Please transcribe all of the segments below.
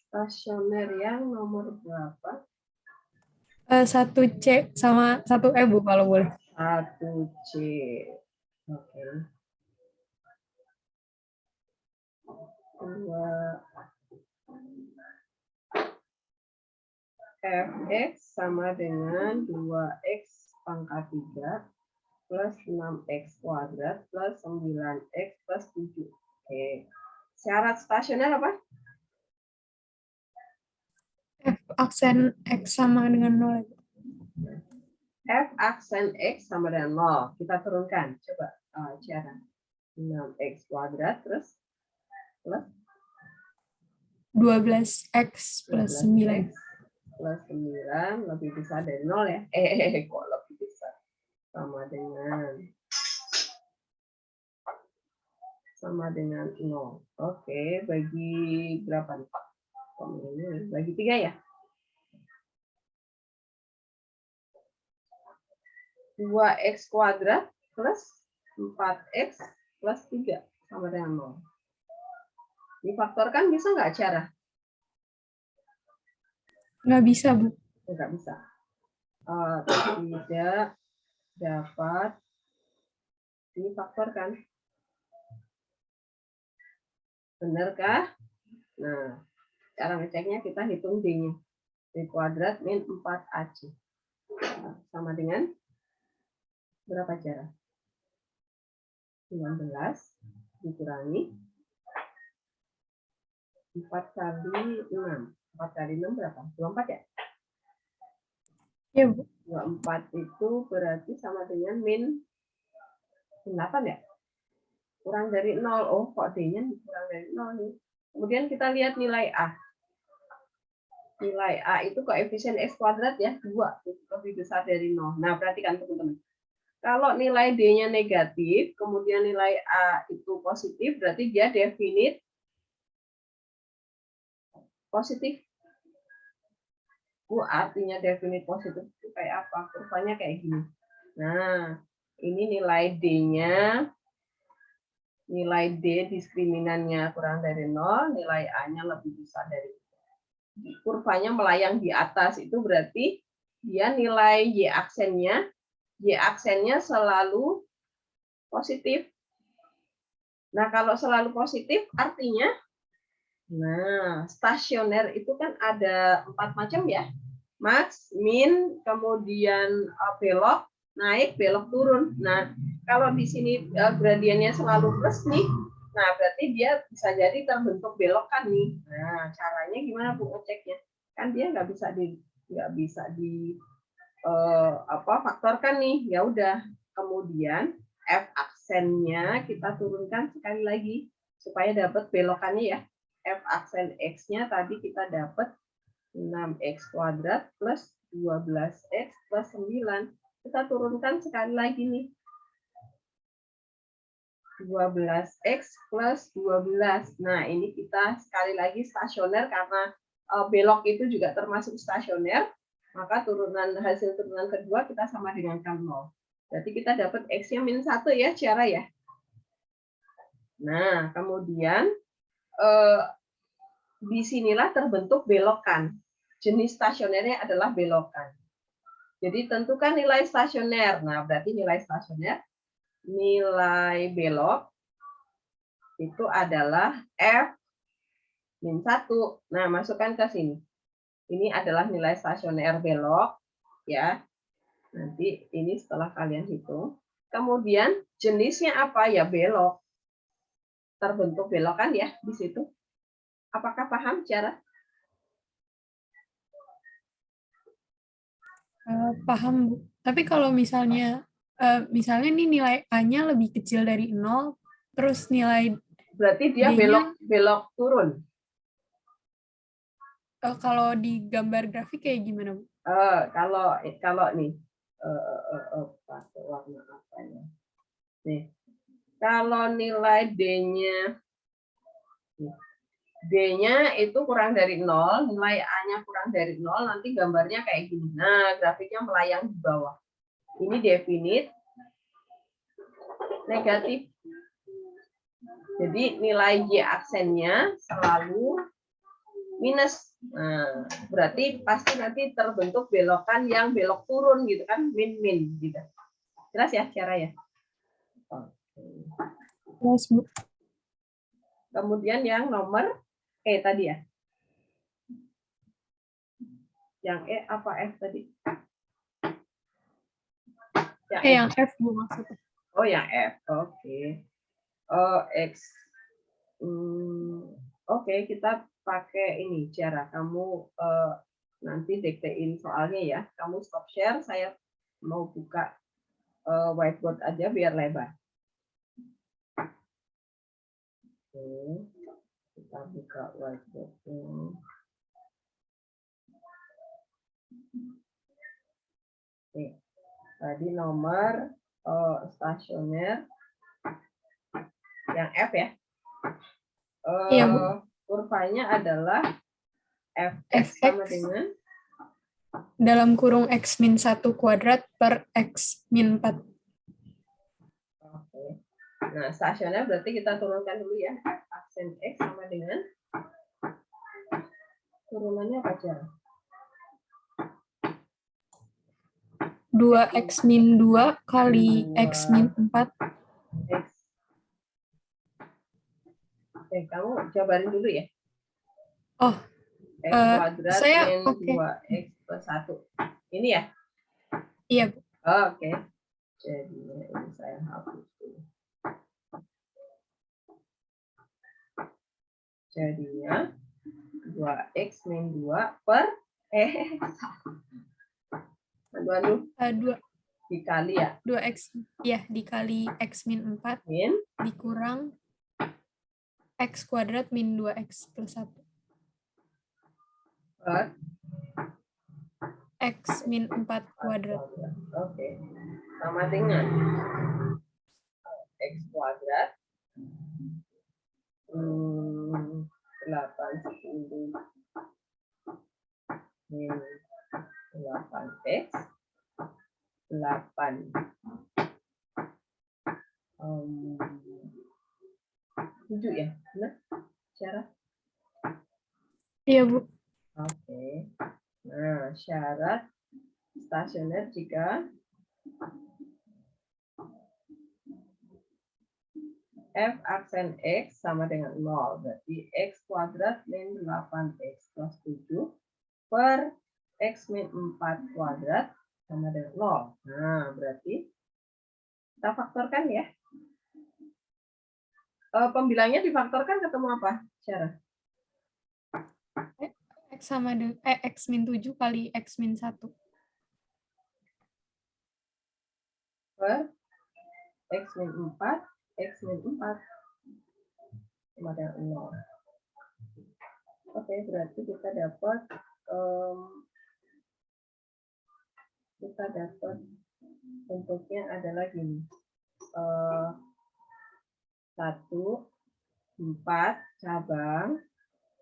Stasioner yang nomor berapa? 1C sama 1E, Bu, kalau boleh. 1C. Oke. 2 Fx sama dengan 2x pangkat 3 plus 6x kuadrat plus 9x plus 7. Oke. Syarat stasioner apa? F aksen X sama dengan 0. F aksen X sama dengan 0. Kita turunkan. Coba cara. 6x kuadrat terus plus 12x plus 9. Plus 9 lebih besar dari 0 ya. Kok lebih besar? Sama dengan 0. Oke, bagi berapa nih, Pak? Bagi 3 ya? 2x kuadrat plus 4x plus 3 sama dengan 0. Difaktorkan bisa nggak cara? Nggak bisa, Bu. Nggak bisa. Tidak dapat difaktorkan. Benarkah? Nah, cara ngeceknya kita hitung D-nya. D kuadrat min 4AC. Sama dengan berapa cara? 19 dikurangi 4 kali 6. 4 kali 6 berapa? 24 ya? Iya, Bu. 24 itu berarti sama dengan min 8 ya? Kurang dari 0. Oh, kok D-nya kurang dari 0 nih. Kemudian kita lihat nilai A. Nilai A itu koefisien X kuadrat ya, 2. Lebih besar dari 0. Nah, perhatikan teman-teman. Kalau nilai D-nya negatif, kemudian nilai A itu positif, berarti dia definite positif. Artinya definite positif itu kayak apa? Kurvanya kayak gini. Nah, ini nilai D-nya, nilai D diskriminannya kurang dari 0, nilai A-nya lebih besar dari 0. Kurvanya melayang di atas, itu berarti dia nilai Y aksennya selalu positif. Nah, kalau selalu positif artinya, nah, stasioner itu kan ada 4 macam ya. Max, min, kemudian belok, naik, belok, turun. Nah, kalau di sini gradiennya selalu plus nih, nah berarti dia bisa jadi terbentuk belokan nih. Nah, caranya gimana Bu ngeceknya? Kan dia nggak bisa di faktorkan nih. Ya udah, kemudian F aksennya kita turunkan sekali lagi supaya dapat belokannya ya. F aksen X-nya tadi kita dapat 6x kuadrat plus 12x plus 9. Kita turunkan sekali lagi nih. 12x plus 12. Nah, ini kita sekali lagi stasioner karena belok itu juga termasuk stasioner. Maka hasil turunan kedua kita sama dengan 0. Berarti kita dapat X-nya min 1 ya, cara ya. Nah, kemudian disinilah terbentuk belokan. Jenis stasionernya adalah belokan. Jadi tentukan nilai stasioner. Nah, berarti nilai stasioner, nilai belok itu adalah F min 1. Nah, masukkan ke sini. Ini adalah nilai stasioner belok, ya. Nanti ini setelah kalian hitung. Kemudian jenisnya apa? Ya belok. Terbentuk belokan ya di situ. Apakah paham cara? Paham, Bu. Tapi kalau misalnya nih nilai A-nya lebih kecil dari 0, terus nilai Berarti dia D-nya belok turun. kalau di gambar grafik kayak gimana, Bu? Kalau nih pakai warna apa ya? Nih, kalau nilai D-nya itu kurang dari 0, nilai A-nya kurang dari 0, nanti gambarnya kayak gini. Nah, grafiknya melayang di bawah. Ini definite negatif. Jadi nilai Y aksennya selalu minus. Nah, berarti pasti nanti terbentuk belokan yang belok turun gitu kan, min gitu. Jelas ya cara ya? Oke. Yes, Bu. Kemudian yang nomor tadi ya. Yang apa F tadi? Yang F, Bu, maksudnya. Oh, yang F. Oke. Oh, X. Oke, kita pakai ini cara kamu nanti diktein soalnya ya. Kamu stop share, saya mau buka whiteboard aja biar lebar. Oke, kita buka whiteboard. Oke, tadi nomor stasioner yang F ya. Iya, Bu. Kurvanya adalah fx sama dengan dalam kurung x-1 kuadrat per x-4. Oke. Nah, stasioner berarti kita turunkan dulu ya. F aksen x sama dengan turunannya apa cara? 2x-2 kali x-4. X. Oke, kamu jabarin dulu ya. Oh, X kuadrat saya min 2x plus 1. Ini ya? Iya, Bu. Oke. Jadi ini saya hapus dulu. Jadinya 2x min 2 per dikali ya. 2x ya dikali x-4 min dikurang x kuadrat min 2x plus 1. Per x-4 kuadrat. Oke. Sama dengan x kuadrat 8 10 min 8x 8 7 ya, benar cara? Iya, Bu. Oke. Nah, syarat stasioner jika f aksen x sama dengan 0, berarti x kuadrat min 8x plus 7 per x min 4 kuadrat sama dengan 0. Nah, berarti kita faktorkan ya. Pembilangnya difaktorkan ketemu apa cara? X sama dengan x min 7 kali x min 1. Per x min 4, x min 4 sama dengan 0. Oke, berarti kita dapat bentuknya adalah gini. 1, 4 cabang,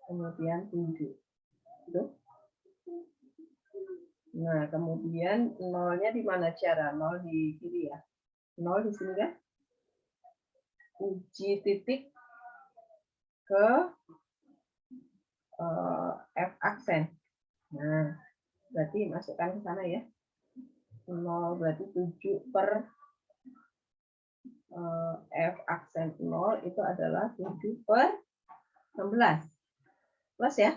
kemudian 7. Nah, kemudian nolnya di mana cara? 0 di kiri ya. 0 di sini kan? Uji titik ke F aksen. Nah, berarti masukkan ke sana ya. 0 berarti 7 per F aksen 0 itu adalah 7 per 16. Plus ya.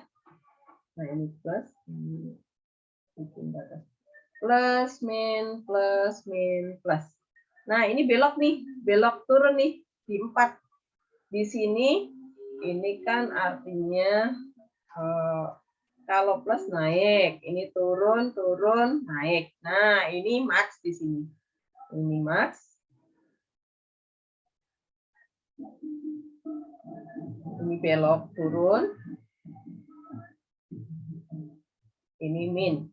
Nah, ini plus. Plus, min, plus, min, plus. Nah, ini belok nih. Belok turun nih. Di 4. Di sini, ini kan artinya kalau plus naik. Ini turun, turun, naik. Nah, ini max di sini. Ini max. Ini belok turun. Ini min.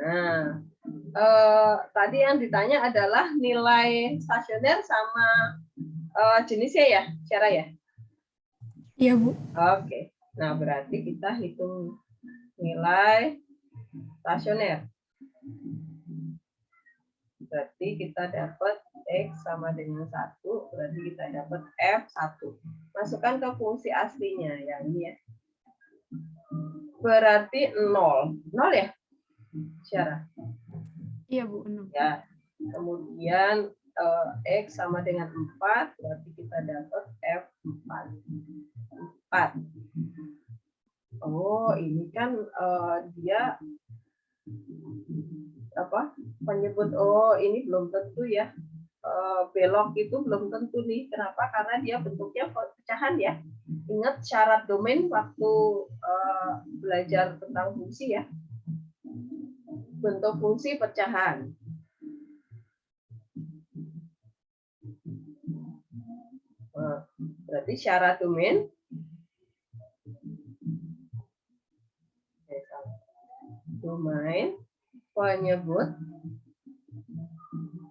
Nah, tadi yang ditanya adalah nilai stasioner sama jenisnya ya, cara ya? Iya, Bu. Oke. Nah, berarti kita hitung nilai stasioner. Berarti kita dapat X sama dengan 1, berarti kita dapat F1. Masukkan ke fungsi aslinya, yang ini ya. berarti 0. 0 ya, Syarah? Iya, Bu. 6. Ya. Kemudian X sama dengan 4, berarti kita dapat F4. 4. Oh, ini kan dia apa? Menyebut, oh ini belum tentu ya. Belok itu belum tentu nih. Kenapa? Karena dia bentuknya pecahan ya. Ingat syarat domain waktu belajar tentang fungsi ya. Bentuk fungsi pecahan. Nah, berarti syarat domain penyebut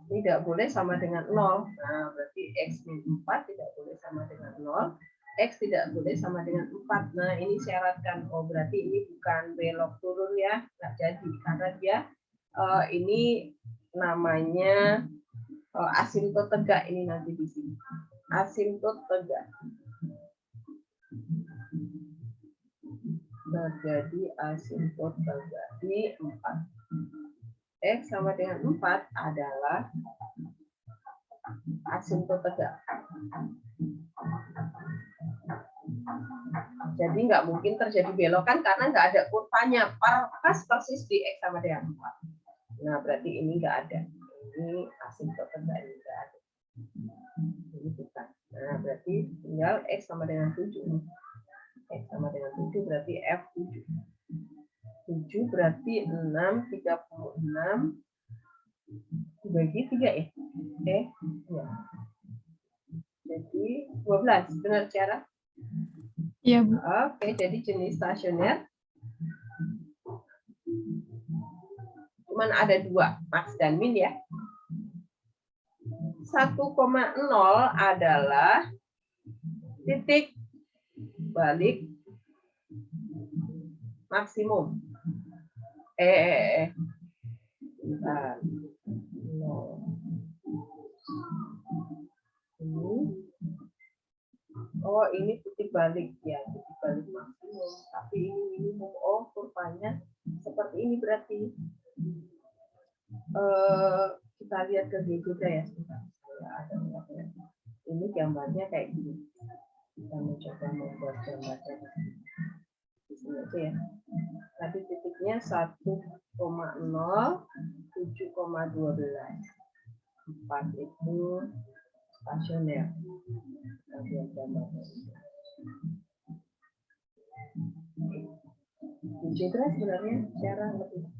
tidak boleh sama dengan 0. Nah, berarti X min 4 tidak boleh sama dengan 0. X tidak boleh sama dengan 4. Nah, ini syaratkan. Oh, berarti ini bukan belok turun ya. Nggak jadi. Karena dia ini namanya asimtot tegak ini nanti di sini. Asimtot tegak. Terjadi asimtot tegak di 4. X sama dengan 4 adalah asimtot tegak. Jadi nggak mungkin terjadi belokan karena nggak ada kurvanya pas persis di X sama dengan 4. Nah, berarti ini nggak ada. Ini asimtot tegak ini nggak ada. Ini bukan. Nah, berarti tinggal X sama dengan 7. X sama dengan 7 berarti F7. 7 berarti 6, 36 dibagi 3 ya? Ya. Jadi 12, benar cara? Iya, Bu. Oke, jadi jenis stasioner cuman ada 2, max dan min ya. 1,0 adalah titik balik maksimum. Bentar. Oh, ini titik balik ya, titik balik maksimum. Tapi ini minimum. Oh, kurvanya seperti ini berarti. Kita lihat ke G juga ya. Ini gambarnya kayak gini. Kita mencoba membuat gambarnya di sini aja ya. Tadi titiknya 1,0, 7,12. 4 itu stasioner. Kita lihat gambarnya. Algebra sebenarnya cara lebih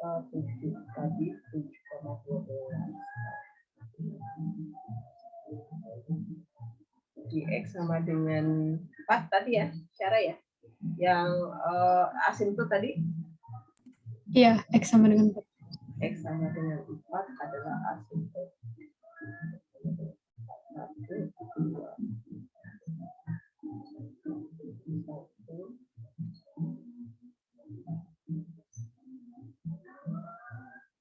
7 tadi 7,12 di X sama dengan 4 tadi ya cara ya yang asimtot tadi. Iya, X sama dengan 4. X sama dengan 4 adalah asimtot. 1, 2, 1.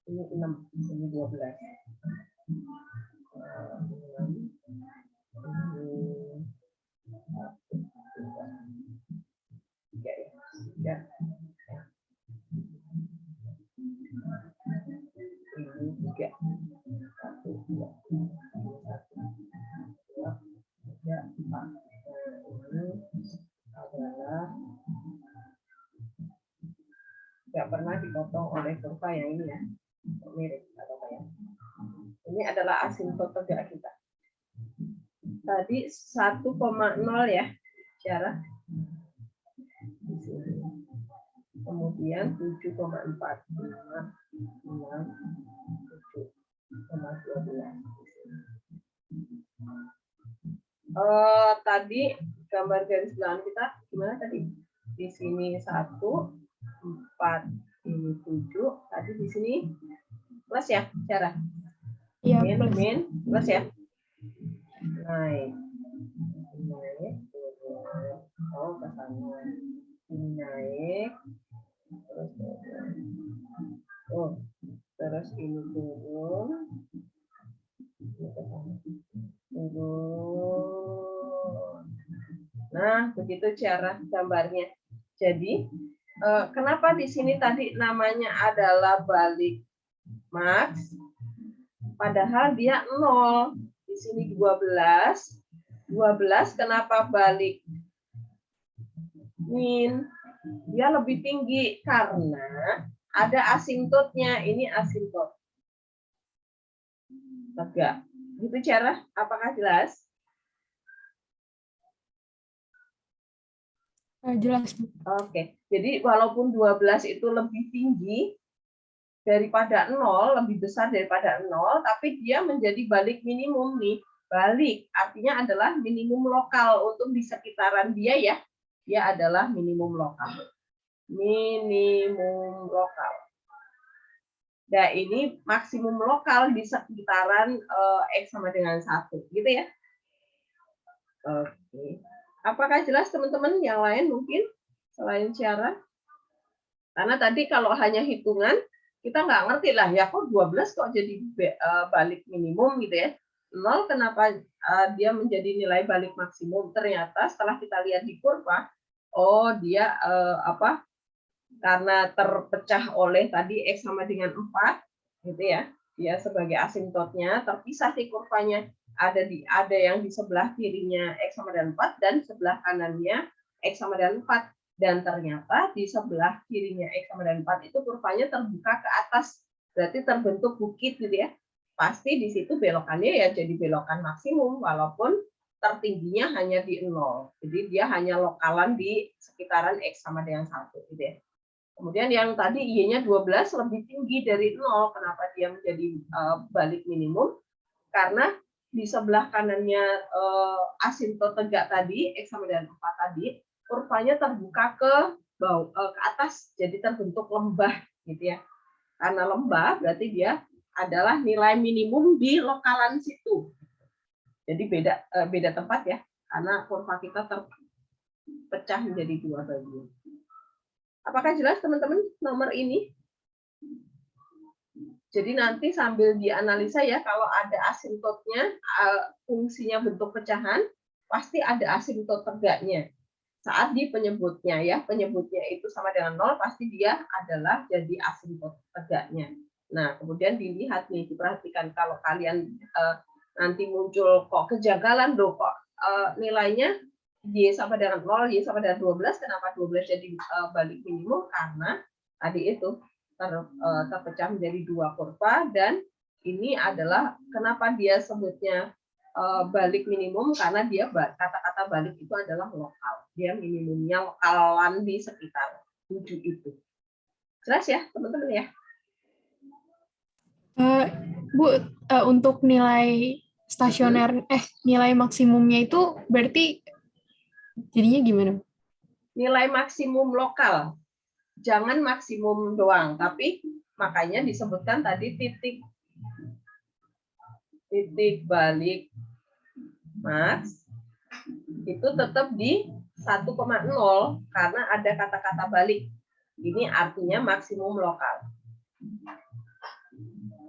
Ini 6, ini 12. Ya. Ini juga 1, 2, 3, 4. Ini adalah tidak pernah dipotong oleh kurva yang ini ya, mirip apa ya. Ini adalah asimtot tegak kita. Tadi 1,0 ya, cara. Kemudian 7,4, 5, 6, 7,12. Tadi gambar garis belakang kita gimana tadi? Di sini 1, 4, ini 7. Tadi di sini plus ya, cara? Iya, Min plus ya. Naik, oh ke sana. Ini naik, terus ini turun, turun, Nah, begitu cara gambarnya. Jadi, kenapa di sini tadi namanya adalah balik max, padahal dia 0. Di sini 12. 12 kenapa balik min? Dia lebih tinggi karena ada asintotnya. Ini asintot. Tegak. Gitu cara? Apakah jelas? Jelas, Bu. Oke. Jadi walaupun 12 itu lebih tinggi daripada 0, lebih besar daripada 0, tapi dia menjadi balik minimum nih. Balik artinya adalah minimum lokal untuk di sekitaran dia ya. Dia adalah minimum lokal. Minimum lokal. Nah, ini maksimum lokal di sekitaran X sama dengan 1. Gitu ya. Oke. Apakah jelas teman-teman? Yang lain mungkin selain cara? Karena tadi kalau hanya hitungan, kita nggak ngerti lah, ya kok 12 kok jadi balik minimum gitu ya. 0 kenapa dia menjadi nilai balik maksimum? Ternyata setelah kita lihat di kurva, oh dia karena terpecah oleh tadi X sama dengan 4, gitu ya. Dia sebagai asintotnya terpisah di kurvanya. Ada yang di sebelah kirinya X sama dengan 4 dan sebelah kanannya X sama dengan 4. Dan ternyata di sebelah kirinya X sama dengan 4 itu kurvanya terbuka ke atas. Berarti terbentuk bukit gitu ya. Pasti di situ belokannya ya jadi belokan maksimum walaupun tertingginya hanya di 0. Jadi dia hanya lokalan di sekitaran X sama dengan 1 gitu ya. Kemudian yang tadi Y-nya 12 lebih tinggi dari 0. Kenapa dia menjadi balik minimum? Karena di sebelah kanannya asintot tegak tadi, X sama dengan 4 tadi, kurvanya terbuka ke atas, jadi terbentuk lembah gitu ya. Karena lembah berarti dia adalah nilai minimum di lokalan situ. Jadi beda tempat ya, karena kurva kita terpecah menjadi 2 bagian. Apakah jelas teman-teman nomor ini? Jadi nanti sambil dianalisa ya, kalau ada asintotnya, fungsinya bentuk pecahan, pasti ada asintot tegaknya. Saat di penyebutnya ya, penyebutnya itu sama dengan 0, pasti dia adalah jadi asintot tegaknya. Nah, kemudian dilihat nih, diperhatikan kalau kalian nanti muncul kok kejanggalan loh, kok nilainya Y sama dengan 0, Y sama dengan 12, kenapa 12 jadi balik minimum? Karena tadi itu terpecah menjadi 2 kurva, dan ini adalah kenapa dia sebutnya balik minimum, karena dia kata-kata balik itu adalah lokal. Dia minimumnya lokalan di sekitar 7 itu. Jelas ya, teman-teman ya? Bu, untuk nilai stasioner, nilai maksimumnya itu berarti jadinya gimana? Nilai maksimum lokal. Jangan maksimum doang, tapi makanya disebutkan tadi titik balik max itu tetap di 1,0 karena ada kata-kata balik. Ini artinya maksimum lokal.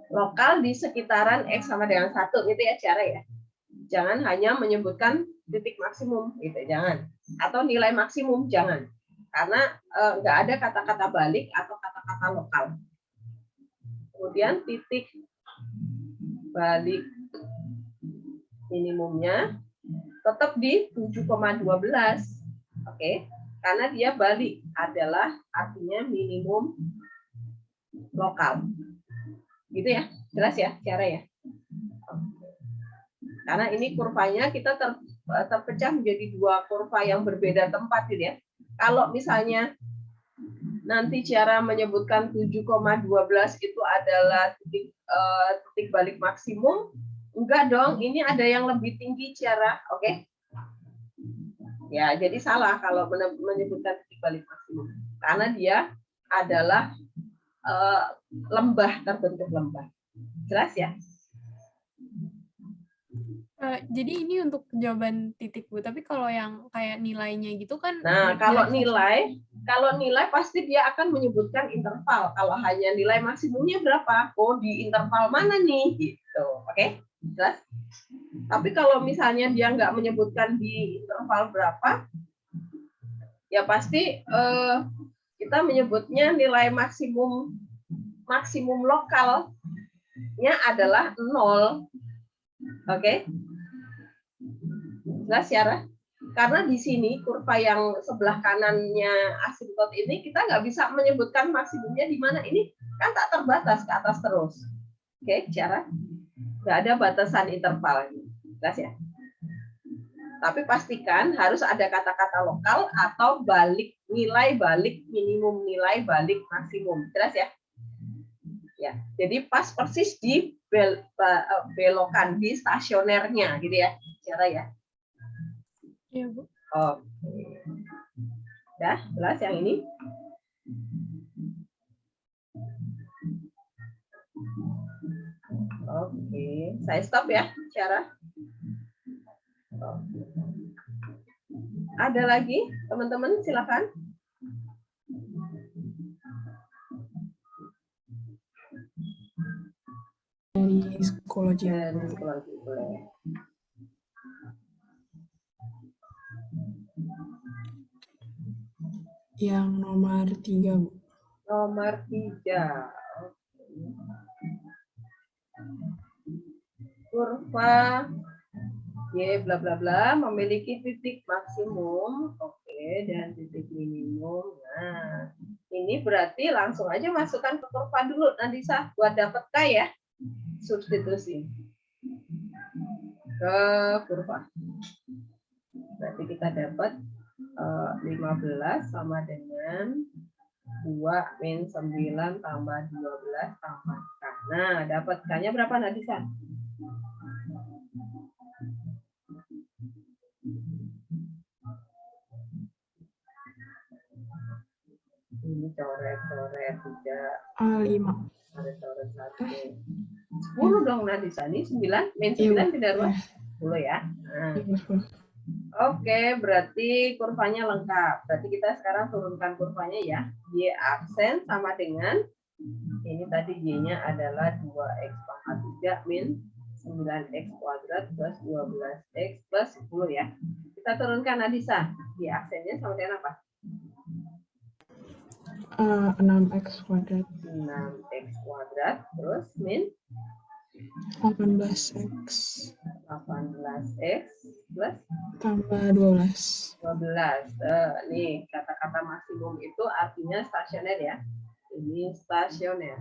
Lokal di sekitaran X sama dengan 1 gitu ya cara ya. Jangan hanya menyebutkan titik maksimum gitu, jangan. Atau nilai maksimum, jangan. Karena nggak ada kata-kata balik atau kata-kata lokal. Kemudian titik balik minimumnya tetap di 7,12. Oke, karena dia balik adalah artinya minimum lokal. Gitu ya, jelas ya cara ya. Karena ini kurvanya kita terpecah menjadi 2 kurva yang berbeda tempat gitu ya. Kalau misalnya nanti cara menyebutkan 7,12 itu adalah titik balik maksimum, enggak dong, ini ada yang lebih tinggi cara, oke? Ya, jadi salah kalau menyebutkan titik balik maksimum. Karena dia adalah lembah, terbentuk lembah. Jelas ya? Jadi ini untuk jawaban titik, Bu. Tapi kalau yang kayak nilainya gitu kan? Nah, kalau nilai pasti dia akan menyebutkan interval. Kalau hanya nilai maksimumnya berapa? Oh, di interval mana nih? Gitu. Oke? Jelas? Tapi kalau misalnya dia nggak menyebutkan di interval berapa, ya pasti kita menyebutnya nilai maksimum lokalnya adalah 0. Oke? Jelas ya? Karena di sini kurva yang sebelah kanannya asymptot ini kita nggak bisa menyebutkan maksimumnya di mana. Ini kan tak terbatas ke atas terus. Oke, cara nggak ada batasan interval. Jelas ya? Tapi pastikan harus ada kata-kata lokal atau nilai balik minimum, nilai balik maksimum. Jelas ya? Ya, jadi pas persis di belokan di stasionernya gitu ya, cara ya. Iya, Bu. Oke. Dah, jelas yang ini? Oke, saya stop ya, cara. Ada lagi, teman-teman, silakan. Dari psikologi. Dari psikologi boleh. Yang nomor 3, Bu. Nomor 3. Kurva Y bla bla bla memiliki titik maksimum, oke, dan titik minimum. Nah, ini berarti langsung aja masukkan ke kurva dulu, nanti buat dapat K ya, substitusi ke kurva. Berarti kita dapat 15 sama dengan 2 min 9 tambah 12 tambah K. Nah, dapat K-nya berapa Nadisa? Ini coret-coret tidak. 5. Coret-coret 1. 10 dong Nadisa. Ini 9 min 9 tidak berapa? 10 ya. Nah. Oke, berarti kurvanya lengkap. Berarti kita sekarang turunkan kurvanya ya. Y absen sama dengan ini tadi Y-nya adalah 2x pangkat 3 min 9x kuadrat plus 12x plus 10 ya. Kita turunkan Nadisa. Y absennya sama dengan apa? 6x kuadrat. 6x kuadrat terus min 18x 18x plus tambah 12. 12. Nih kata-kata maksimum itu artinya stasioner ya. Ini stasioner.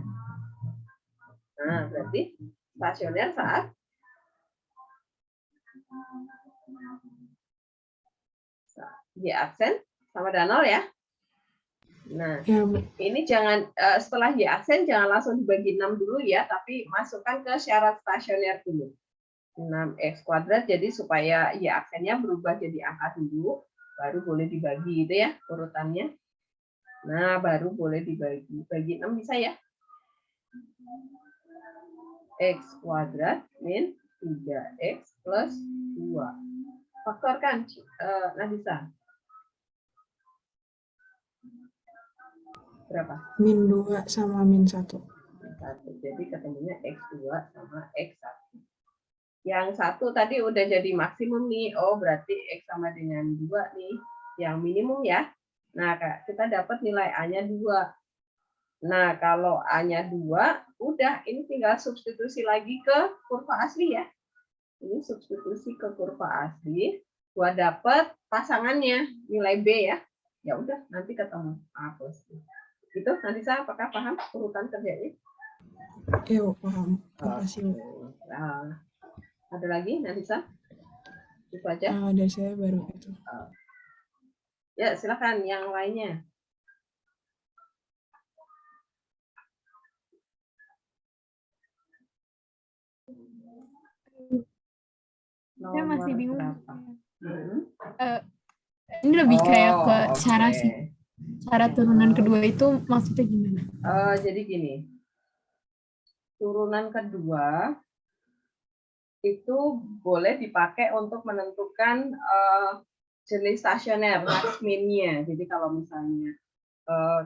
Nah, berarti stasioner saat Y absen sama dengan 0 ya. Nah, Ya, Bu. ini jangan setelah Y absen jangan langsung dibagi 6 dulu ya, tapi masukkan ke syarat stasioner dulu. 6x kuadrat, jadi supaya Y absennya berubah jadi angka dulu, baru boleh dibagi gitu ya urutannya. Nah, baru boleh dibagi. Bagi 6 bisa ya. X kuadrat min 3x plus 2. Faktorkan, Nadisa. Berapa? Min 2 sama min 1. 1. Jadi ketemunya X2 sama X1. Yang 1 tadi udah jadi maksimum nih. Oh, berarti X sama dengan 2 nih. Yang minimum ya. Nah, kita dapat nilai A-nya 2. Nah, kalau A-nya 2, udah ini tinggal substitusi lagi ke kurva asli ya. Ini substitusi ke kurva asli. Buat dapat pasangannya, nilai B ya. Ya udah, nanti ketemu A plus B. Itu nanti saya apakah paham urutan kerjanya? Iya, paham. Makasih, Bu. Nah, ada lagi nanti saya? Itu aja. Dari saya baru itu. Ya, silakan yang lainnya. Saya masih bingung. Berapa? Ini lebih kayak ke oke. cara sih. Cara turunan kedua itu maksudnya gimana? Jadi gini, turunan kedua itu boleh dipakai untuk menentukan jenis stasioner max min-nya. Jadi kalau misalnya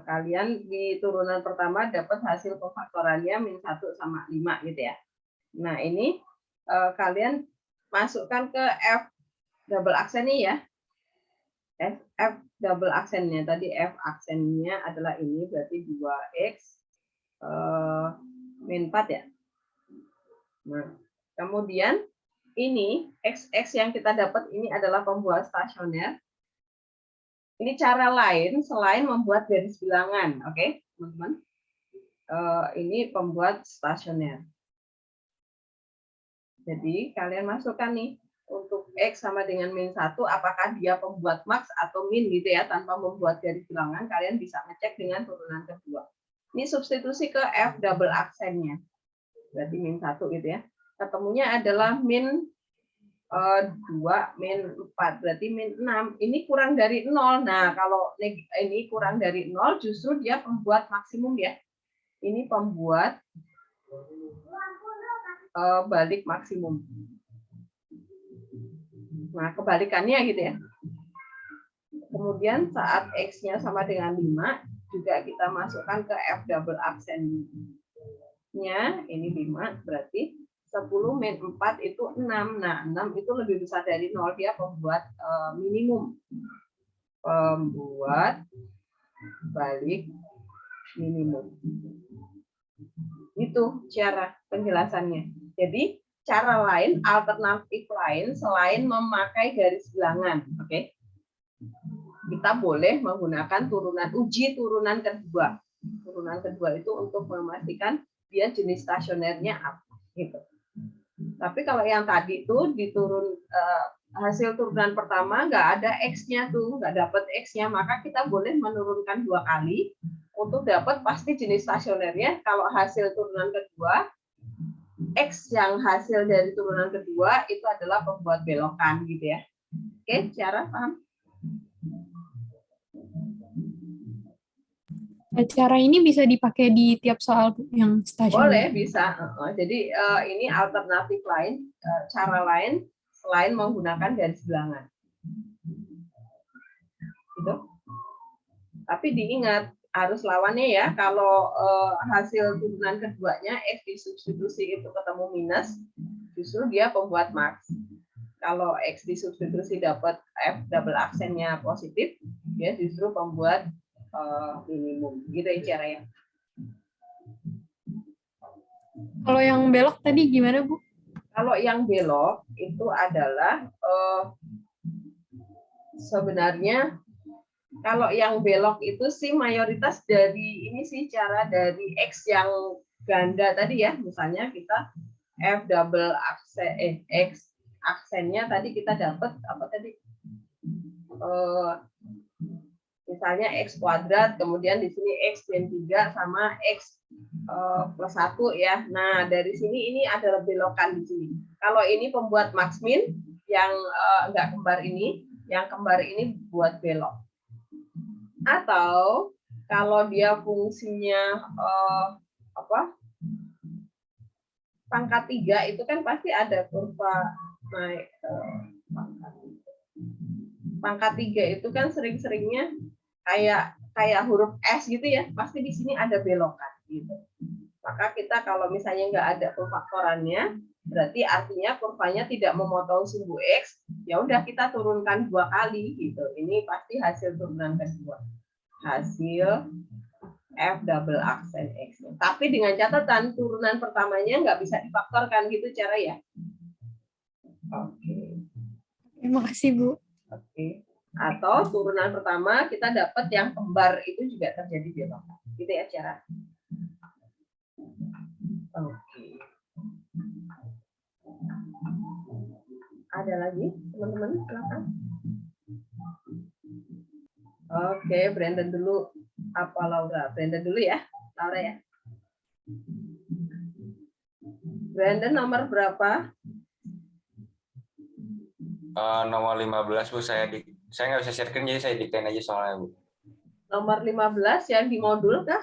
kalian di turunan pertama dapat hasil pemfaktorannya min 1 sama 5 gitu ya. Nah ini kalian masukkan ke F double aksen nih ya. F double aksennya tadi F aksennya adalah ini berarti 2x min 4 ya. Nah, kemudian ini XX yang kita dapat ini adalah pembuat stasioner. Ini cara lain selain membuat garis bilangan, oke, teman-teman. Ini pembuat stasioner. Jadi kalian masukkan nih untuk X sama dengan min 1, apakah dia pembuat max atau min gitu ya, tanpa membuat garis bilangan, kalian bisa ngecek dengan turunan kedua. Ini substitusi ke F double aksennya. Berarti min 1 gitu ya. Ketemunya adalah min 2, min 4, berarti min 6. Ini kurang dari 0. Nah, kalau ini kurang dari 0, justru dia pembuat maksimum ya. Ini pembuat balik maksimum. Nah, kebalikannya gitu ya. Kemudian saat X-nya sama dengan 5, juga kita masukkan ke F double aksennya. Ini 5, berarti 10 min 4 itu 6. Nah, 6 itu lebih besar dari 0. Dia pembuat minimum. Pembuat balik minimum. Itu cara penjelasannya. Jadi, cara lain, alternatif lain selain memakai garis bilangan, oke? Kita boleh menggunakan uji turunan kedua. Turunan kedua itu untuk memastikan dia jenis stasionernya apa, gitu. Tapi kalau yang tadi tuh hasil turunan pertama nggak ada X-nya tuh, nggak dapat X-nya, maka kita boleh menurunkan 2 kali untuk dapat pasti jenis stasionernya. Kalau hasil turunan kedua, X yang hasil dari turunan kedua itu adalah pembuat belokan gitu ya. Oke, cara paham? Cara ini bisa dipakai di tiap soal yang stasioner. Boleh, bisa. Jadi ini alternatif lain, cara lain selain menggunakan garis bilangan. Gitu. Tapi diingat, harus lawannya ya. Kalau hasil turunan keduanya X disubstitusi itu ketemu minus, justru dia pembuat max. Kalau X disubstitusi dapat F double aksennya positif, dia justru pembuat minimum. Gitu ya caranya. Kalau yang belok tadi gimana, Bu? Kalau yang belok itu adalah sebenarnya kalau yang belok itu sih mayoritas dari ini sih cara dari X yang ganda tadi ya. Misalnya kita F double aksen X aksennya tadi kita dapat apa tadi? Misalnya X kuadrat, kemudian di sini X min 3 sama X plus 1 ya. Nah, dari sini ini ada belokan di sini. Kalau ini pembuat max min, yang enggak kembar ini, yang kembar ini buat belok. Atau kalau dia fungsinya pangkat 3 itu kan pasti ada kurva naik pangkat 3 itu kan sering-seringnya kayak huruf S gitu ya, pasti di sini ada belokan gitu. Maka kita kalau misalnya nggak ada pemfaktorannya, berarti artinya kurvanya tidak memotong sumbu X, ya udah kita turunkan 2 kali gitu. Ini pasti hasil turunan kedua. Hasil F double aksen X. Tapi dengan catatan turunan pertamanya nggak bisa difaktorkan gitu cara ya. Oke. Terima kasih, Bu. Oke. Atau turunan pertama kita dapat yang kembar itu juga terjadi belokan. Gitu ya cara. Oke. Ada lagi teman-teman silakan. Oke, Brandon dulu. Apa Laura? Brandon dulu ya. Laura ya. Brandon nomor berapa? Nomor 15, Bu. Saya nggak bisa share screen, jadi saya diktain aja soalnya, Bu. Nomor 15 yang di modul kah?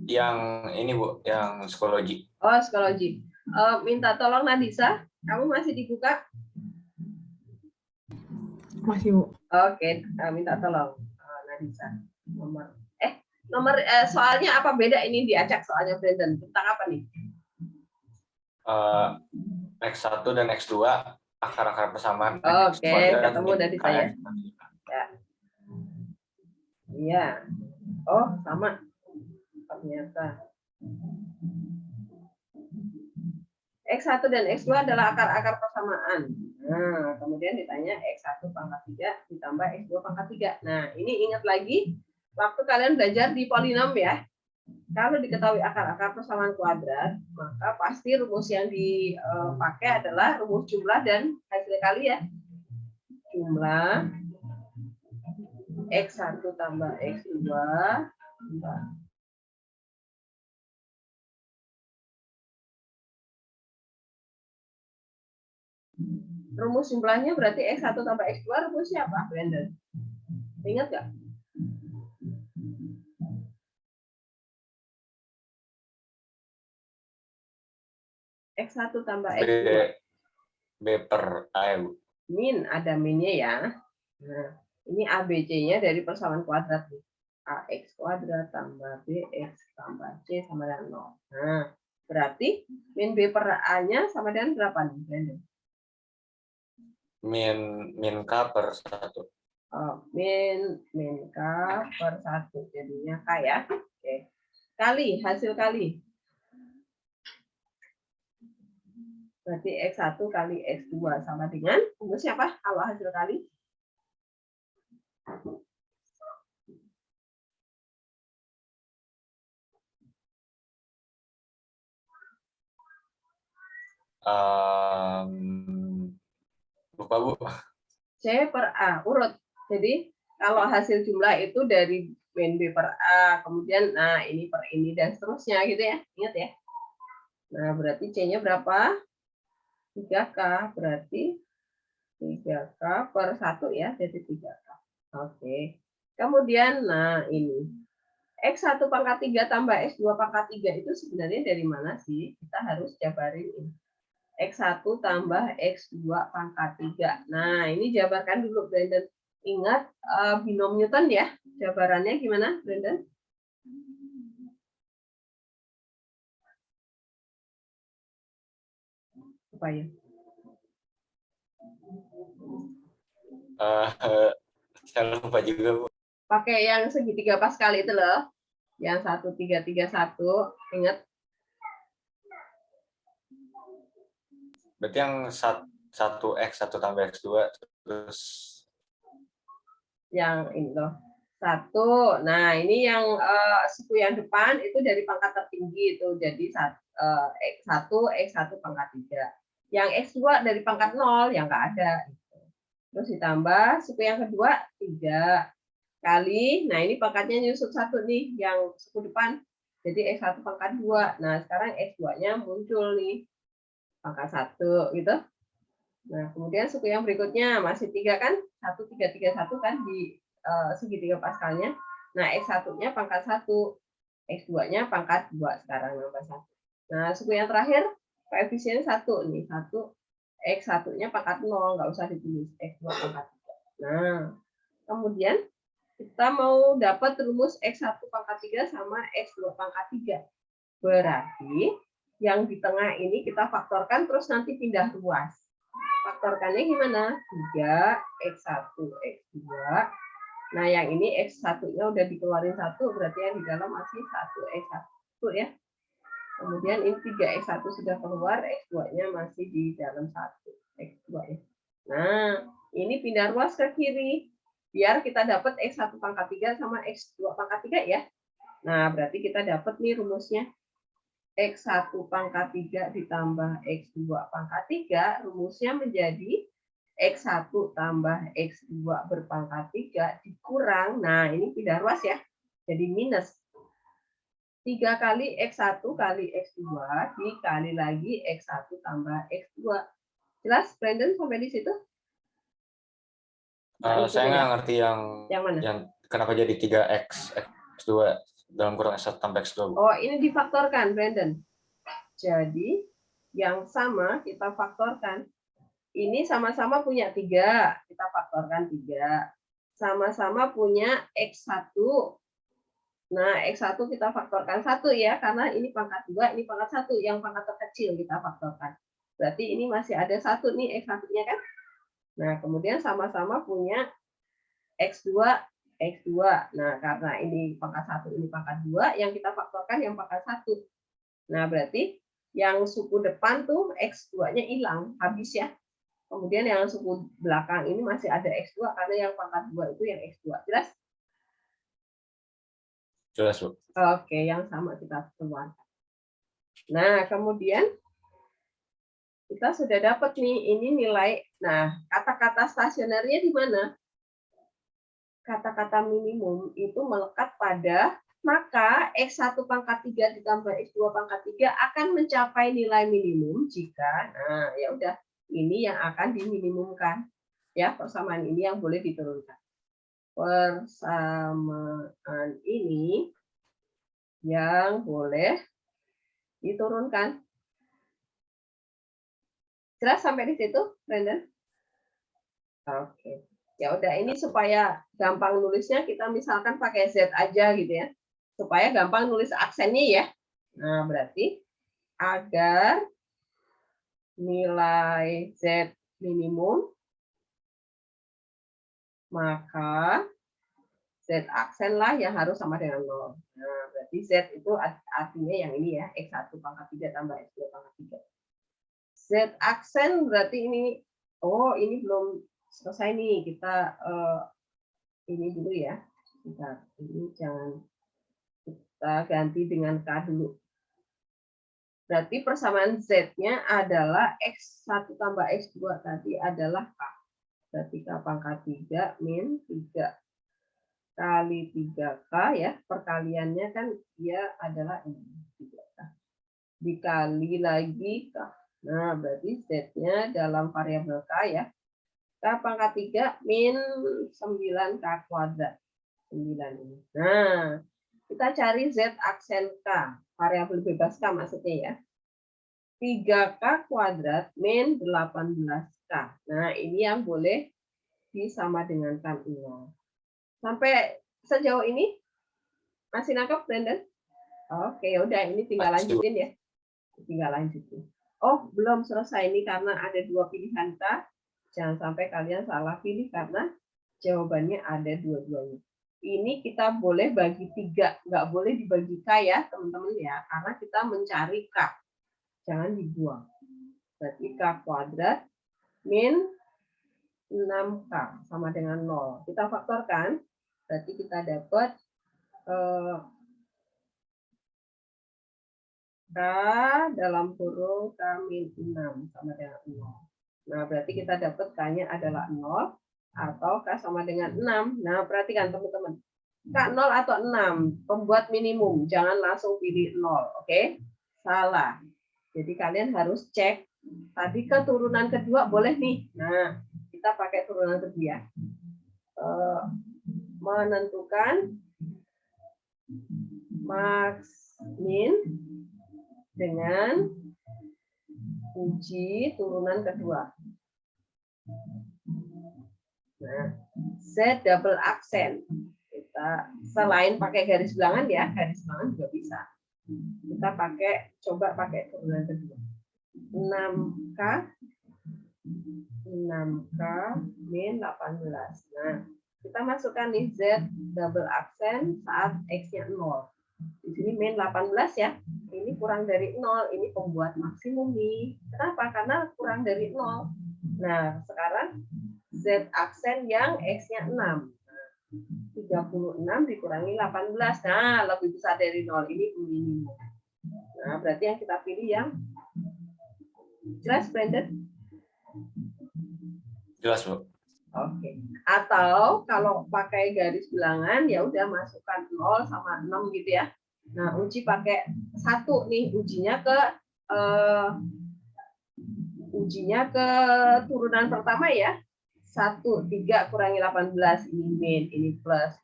Yang ini, Bu, yang psikologi. Oh, psikologi. Minta tolong Nadisa, kamu masih dibuka? Masih, Bu. Oke, minta tolong Nadisa. Nomor soalnya apa beda ini diacak soalnya Brandon? Tentang apa nih? X1 dan X2 akar-akar persamaan X Oke, kuadrat ketemu min dari saya. KX. Ya. Iya. Oh, sama. Ternyata. X1 dan X2 adalah akar-akar persamaan. Nah, kemudian ditanya X1 pangkat 3 ditambah X2 pangkat 3. Nah, ini ingat lagi waktu kalian belajar di polinom ya. Kalau diketahui akar-akar persamaan kuadrat, maka pasti rumus yang dipakai adalah rumus jumlah dan hasil kali ya. Jumlah X1 tambah X2 tambah rumus jumlahnya berarti X1 tambah X2 rumusnya apa, Brandon? Ingat nggak? X1 tambah X2. B per A ya, Bu. Min, ada minnya ya. Nah, ini ABC-nya dari persamaan kuadrat nih. AX kuadrat tambah BX tambah C sama dengan 0. Nah, berarti min B per A-nya sama dengan berapa nih, Brandon? Min K per 1. Oh, min K per 1. Jadinya K ya. Oke. Kali, hasil kali. Berarti X1 kali X2 sama dengan rumusnya apa? Kalau hasil kali? Lupa, Bu. C per A, urut. Jadi kalau hasil jumlah itu dari min B per A, kemudian nah ini per ini dan seterusnya gitu ya. Ingat ya. Nah, berarti C-nya berapa? 3K, berarti 3K per 1 ya, jadi 3K. Oke. Kemudian nah ini X1 pangkat 3 tambah X2 pangkat 3 itu sebenarnya dari mana sih? Kita harus jabarin ini. X1 tambah X2 pangkat 3. Nah, ini jabarkan dulu, Brandon. Ingat binom Newton ya. Jabarannya gimana, Brandon? Apa ya? Saya lupa juga, Bu. Pakai yang segitiga Pascal itu loh. Yang 1331. Ingat? Berarti yang 1X 1 tambah X2 terus Yang ini loh. 1. Nah, ini yang suku yang depan itu dari pangkat tertinggi itu. Jadi X1 pangkat 3. Yang X2 dari pangkat 0 yang enggak ada. Terus ditambah suku yang kedua 3 kali. Nah, ini pangkatnya nyusut 1 nih yang suku depan. Jadi X1 pangkat 2. Nah, sekarang X2-nya muncul nih. Pangkat 1 gitu. Nah, kemudian suku yang berikutnya masih 3 kan? 1 3 3 1 kan di segitiga Pascalnya. Nah, X1-nya pangkat 1, X2-nya pangkat 2 sekarang nambah 1. Nah, suku yang terakhir koefisiennya 1 nih, 1 X1-nya pangkat 0, nggak usah ditulis, X2 pangkat 3. Nah, kemudian kita mau dapat rumus X1 pangkat 3 sama X2 pangkat 3. Berarti yang di tengah ini kita faktorkan terus nanti pindah ruas. Faktorkannya gimana? 3 X1 X2. Nah, yang ini X1-nya udah dikeluarin 1, berarti yang di dalam masih 1 X1 ya. Kemudian ini 3 X1 sudah keluar, X2-nya masih di dalam 1 X2 ya. Nah, ini pindah ruas ke kiri. Biar kita dapat X1 pangkat 3 sama X2 pangkat 3 ya. Nah, berarti kita dapat nih rumusnya. X1 pangkat 3 ditambah X2 pangkat 3, rumusnya menjadi X1 tambah X2 berpangkat 3 dikurang, nah ini pindah ruas ya, jadi minus 3 kali X1 kali X2 dikali lagi X1 tambah X2. Jelas, Brandon, sampai di situ? Saya nggak ngerti yang mana? Yang kenapa jadi 3X, X2 dalam kurung S1 tambah X2. Oh, ini difaktorkan, Brandon. Jadi, yang sama kita faktorkan. Ini sama-sama punya 3, kita faktorkan 3. Sama-sama punya X1. Nah, X1 kita faktorkan 1 ya, karena ini pangkat 2, ini pangkat 1. Yang pangkat terkecil kita faktorkan. Berarti ini masih ada 1 nih, X1-nya kan? Nah, kemudian sama-sama punya X2, X2. Nah, karena ini pangkat 1, ini pangkat 2, yang kita faktorkan yang pangkat 1. Nah, berarti yang suku depan tuh X2-nya hilang, habis ya. Kemudian yang suku belakang ini masih ada X2 karena yang pangkat 2 itu yang X2. Jelas? Jelas, Bu. Oke, yang sama kita keluarkan. Nah, kemudian kita sudah dapat nih, ini nilai. Nah, kata-kata stasionernya di mana? Kata-kata minimum itu melekat pada, maka X1 pangkat 3 ditambah X2 pangkat 3 akan mencapai nilai minimum jika, nah ya udah, ini yang akan diminimumkan. Ya, persamaan ini yang boleh diturunkan. Persamaan ini yang boleh diturunkan. Jelas sampai di situ, Brandon? Oke. Ya udah, ini supaya gampang nulisnya kita misalkan pakai Z aja gitu ya. Supaya gampang nulis aksennya ya. Nah, berarti agar nilai Z minimum, maka Z aksen lah yang harus sama dengan 0. Nah, berarti Z itu artinya yang ini ya, X1 pangkat 3 tambah X2 pangkat 3. Z aksen berarti ini, oh ini belum selesai nih, kita ini dulu ya. Bentar, ini jangan, kita ganti dengan K dulu. Berarti persamaan Z-nya adalah X1 tambah X2 tadi adalah K. Berarti K pangkat 3 min 3 kali 3K ya. Perkaliannya kan dia adalah ini, 3K. Dikali lagi K. Nah, berarti Z-nya dalam variabel K ya. K pangkat 3 min 9K kuadrat. 9 ini. Nah, kita cari Z aksen K. Variabel bebas K maksudnya ya. 3K kuadrat min 18K. Nah, ini yang boleh disama dengankan 0. Sampai sejauh ini masih nangkep, Brandon? Oke, udah ini tinggal lanjutin ya. Tinggal lanjutin. Oh, belum selesai ini karena ada 2 pilihan K. Jangan sampai kalian salah pilih karena jawabannya ada dua-duanya. Ini kita boleh bagi 3, nggak boleh dibagi K ya, teman-teman ya, karena kita mencari K. Jangan dibuang. Berarti K kuadrat min 6K sama dengan 0. Kita faktorkan, berarti kita dapat K dalam kurung K min 6 sama dengan 0. Nah, berarti kita dapat K-nya adalah 0 atau K sama dengan 6. Nah, perhatikan teman-teman. K 0 atau 6, pembuat minimum. Jangan langsung pilih 0, oke? Salah. Jadi kalian harus cek. Tadi keturunan kedua boleh nih. Nah, kita pakai turunan kedua. Menentukan max min dengan uji turunan kedua. Nah, Z double aksen. Kita selain pakai garis bilangan ya, garis bilangan juga bisa. Kita coba pakai turunan kedua. 6K min 18. Nah, kita masukkan nih Z double aksen saat X-nya 0. Di sini min 18 ya. Ini kurang dari 0, ini pembuat maksimum nih. Kenapa? Karena kurang dari 0. Nah, sekarang Z aksen yang X-nya 6. 36 dikurangi 18. Nah, lebih besar dari 0. Ini minimum. Nah, berarti yang kita pilih yang jelas, Brandon? Jelas, Bu. Oke. Atau kalau pakai garis bilangan, ya udah masukkan 0 sama 6 gitu ya. Nah, uji pakai 1 nih, ujinya ke turunan pertama ya. 1, 3 kurangi 18, ini min, ini plus.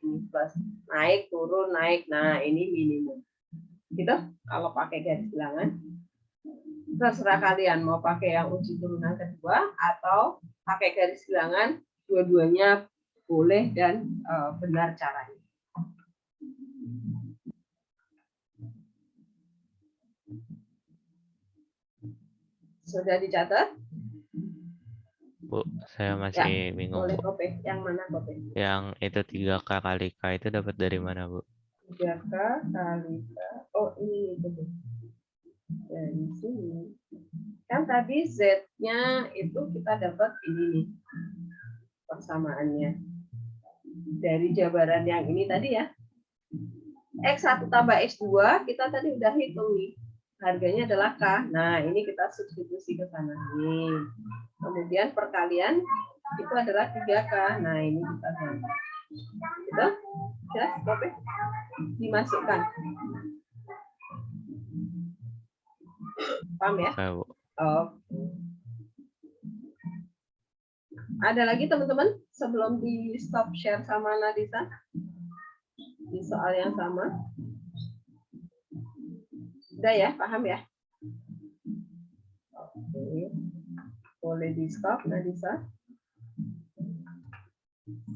Naik, turun, naik. Nah, ini minimum. Gitu, kalau pakai garis bilangan. Terserah kalian mau pakai yang uji turunan kedua atau pakai garis bilangan, dua-duanya boleh dan benar caranya. Sudah dicatat? Bu, saya masih bingung, Boleh Bu. copy. Yang mana copy? Yang itu 3K kali K itu dapat dari mana, Bu? 3K kali K. Oh, ini itu. Dari sini. Kan tadi Z-nya itu kita dapat ini nih. Persamaannya. Dari jabaran yang ini tadi ya. X1 tambah X2 kita tadi udah hitung nih. Harganya adalah K. Nah, ini kita substitusi ke sana nih. Kemudian perkalian itu adalah 3K. Nah, ini kita ganti. Gitu? Jelas? Oke. Dimasukkan. Paham ya? Oke, Bu. Oh. Ada lagi teman-teman sebelum di stop share sama Nadisa di soal yang sama? Udah ya, paham ya? Oke. Boleh di stop Nadisa.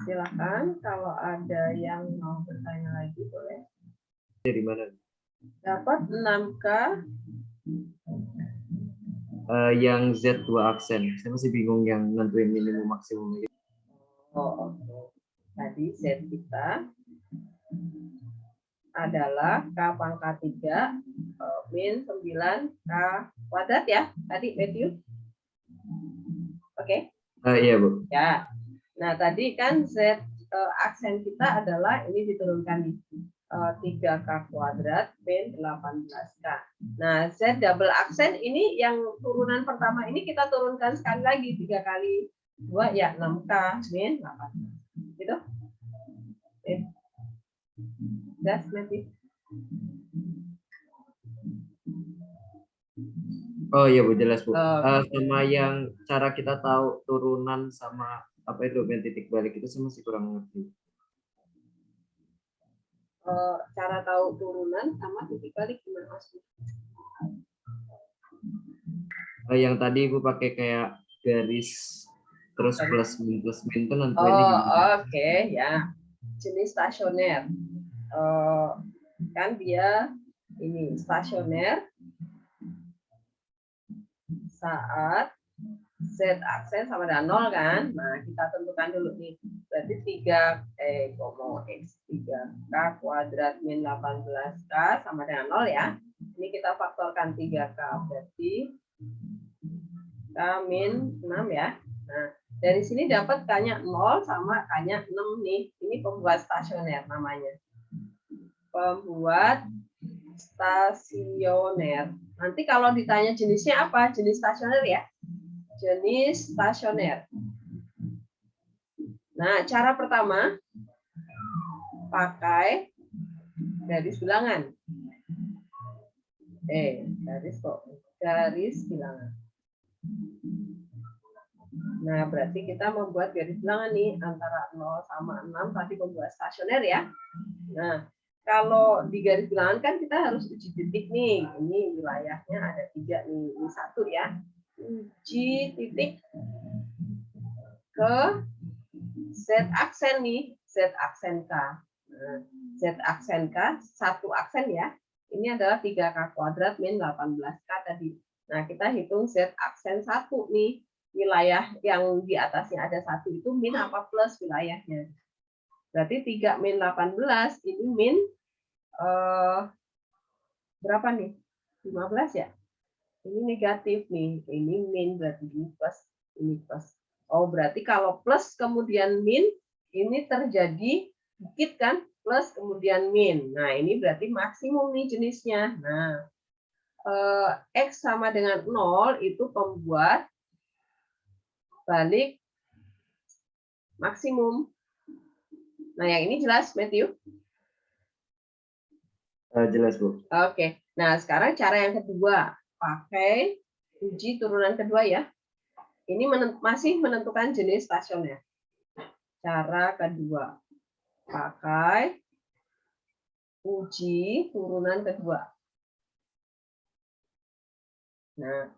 Silakan kalau ada yang mau bertanya lagi boleh. Dari mana? Dapat 6K. Yang Z2 aksen. Saya masih bingung yang nentuin minimum maksimum. Oh, oke. Tadi Z kita adalah K pangkat 3 min 9K kuadrat ya. Tadi Matthew. Oke. Iya, Bu. Ya. Nah, tadi kan Z aksen kita adalah ini diturunkan nih. 3K kuadrat min 18K. Nah, Z double aksen ini yang turunan pertama ini kita turunkan sekali lagi 3 kali 2 ya 6K min 18. Gitu? Gas nanti. Oh iya, Bu, jelas, Bu. Oke. Sama yang cara kita tahu turunan sama apa itu titik balik itu saya masih kurang ngerti. Cara tahu turunan sama titik balik gimana maksudnya? Yang tadi Ibu pakai kayak garis terus plus min itu nentuinnya Oh, gimana? oke ya. Jenis stasioner. Kan dia ini stasioner saat Z aksen sama dengan 0 kan. Nah, kita tentukan dulu nih. Berarti 3K kuadrat min 18K sama dengan 0 ya. Ini kita faktorkan 3K berarti K min 6 ya. Nah, dari sini dapat K-nya 0 sama K-nya 6 nih. Ini pembuat stasioner namanya. Pembuat stasioner. Nanti kalau ditanya jenisnya apa? Jenis stasioner ya. Jenis stasioner. Nah, cara pertama pakai garis bilangan. Garis bilangan. Nah, berarti kita membuat garis bilangan nih antara 0 sama 6 tadi membuat stasioner ya. Nah, kalau di garis bilangan kan kita harus uji titik nih. Ini wilayahnya ada 3 nih. Ini 1 ya. Uji titik ke Z aksen nih. Z aksen K. Nah, Z aksen K, 1 aksen ya. Ini adalah 3K kuadrat min 18K tadi. Nah, kita hitung Z aksen 1 nih. Wilayah yang di atasnya ada 1 itu min apa plus wilayahnya. Berarti 3 min 18 ini min berapa nih? 15 ya? Ini negatif nih. Ini min berarti ini plus, ini plus. Oh, berarti kalau plus kemudian min ini terjadi dikit kan? Plus kemudian min. Nah, ini berarti maksimum nih jenisnya. Nah, X sama dengan 0 itu pembuat balik maksimum. Nah, yang ini jelas, Matthew? Jelas, Bu. Oke. Nah, sekarang cara yang kedua. Pakai uji turunan kedua ya. Ini masih menentukan jenis stasioner. Cara kedua. Pakai uji turunan kedua. Nah,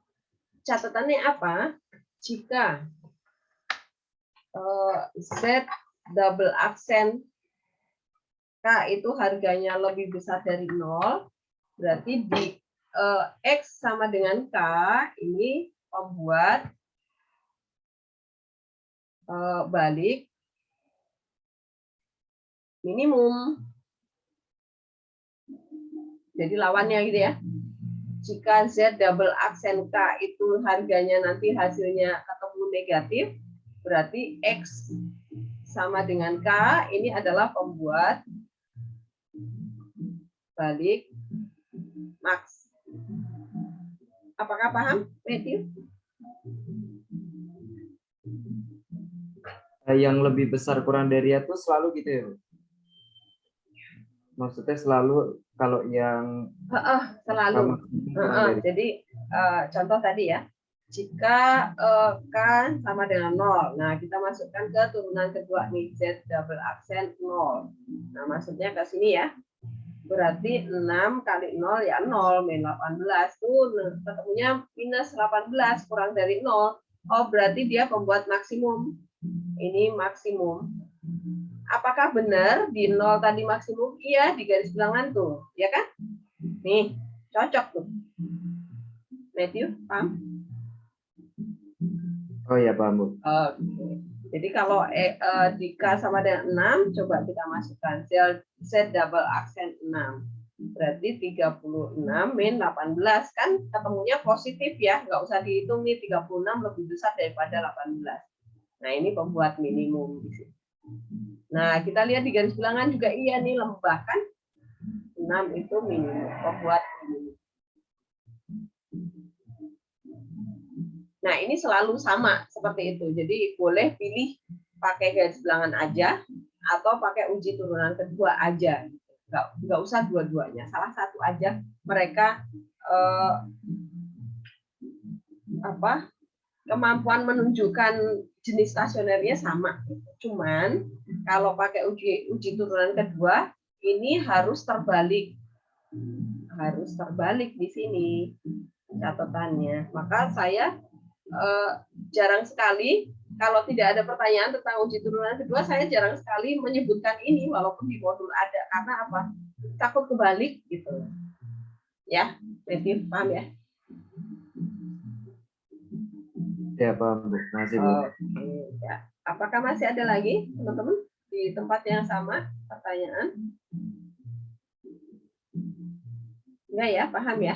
catatannya apa? Jika Z double aksen K itu harganya lebih besar dari 0, berarti di X sama dengan K ini pembuat balik minimum. Jadi lawannya gitu ya. Jika Z double aksen K itu harganya nanti hasilnya ketemu negatif, berarti X sama dengan K, ini adalah pembuat balik max. Apakah paham, Matthew? Yang lebih besar kurang dari itu selalu gitu ya, Bu? Maksudnya selalu kalau yang Selalu. kurang dari. Jadi contoh tadi ya, jika K sama dengan 0, nah kita masukkan ke turunan kedua nih, Z double aksen 0. Nah maksudnya ke sini ya, berarti 6 kali 0 ya 0, min 18 tuh ketemunya minus 18 kurang dari 0. Oh berarti dia pembuat maksimum. Ini maksimum. Apakah benar di 0 tadi maksimum? Iya, di garis bilangan tuh, ya kan? Nih, cocok tuh. Matthew, paham? Oh ya, paham, Bu. Oke. Jadi kalau di K sama dengan 6, coba kita masukkan Z double aksen 6. Berarti 36 min 18 kan ketemunya positif ya, nggak usah dihitung nih 36 lebih besar daripada 18. Nah ini pembuat minimum di sini. Nah kita lihat di garis bilangan juga iya nih lembah kan, 6 itu minimum, pembuat minimum. Nah ini selalu sama seperti itu. Jadi boleh pilih pakai garis bilangan aja atau pakai uji turunan kedua aja. Nggak usah dua-duanya, salah satu aja. Mereka kemampuan menunjukkan jenis stasionernya sama. Cuman kalau pakai uji turunan kedua ini harus terbalik. Harus terbalik di sini catatannya. Maka saya jarang sekali kalau tidak ada pertanyaan tentang uji turunan kedua, saya jarang sekali menyebutkan ini walaupun di modul ada. Karena apa? Takut kebalik gitu. Ya, Matthew, paham ya? Ya, paham, Bu. Masih, Bu. Oke, ya. Apakah masih ada lagi teman-teman di tempat yang sama pertanyaan? Enggak ya, paham ya?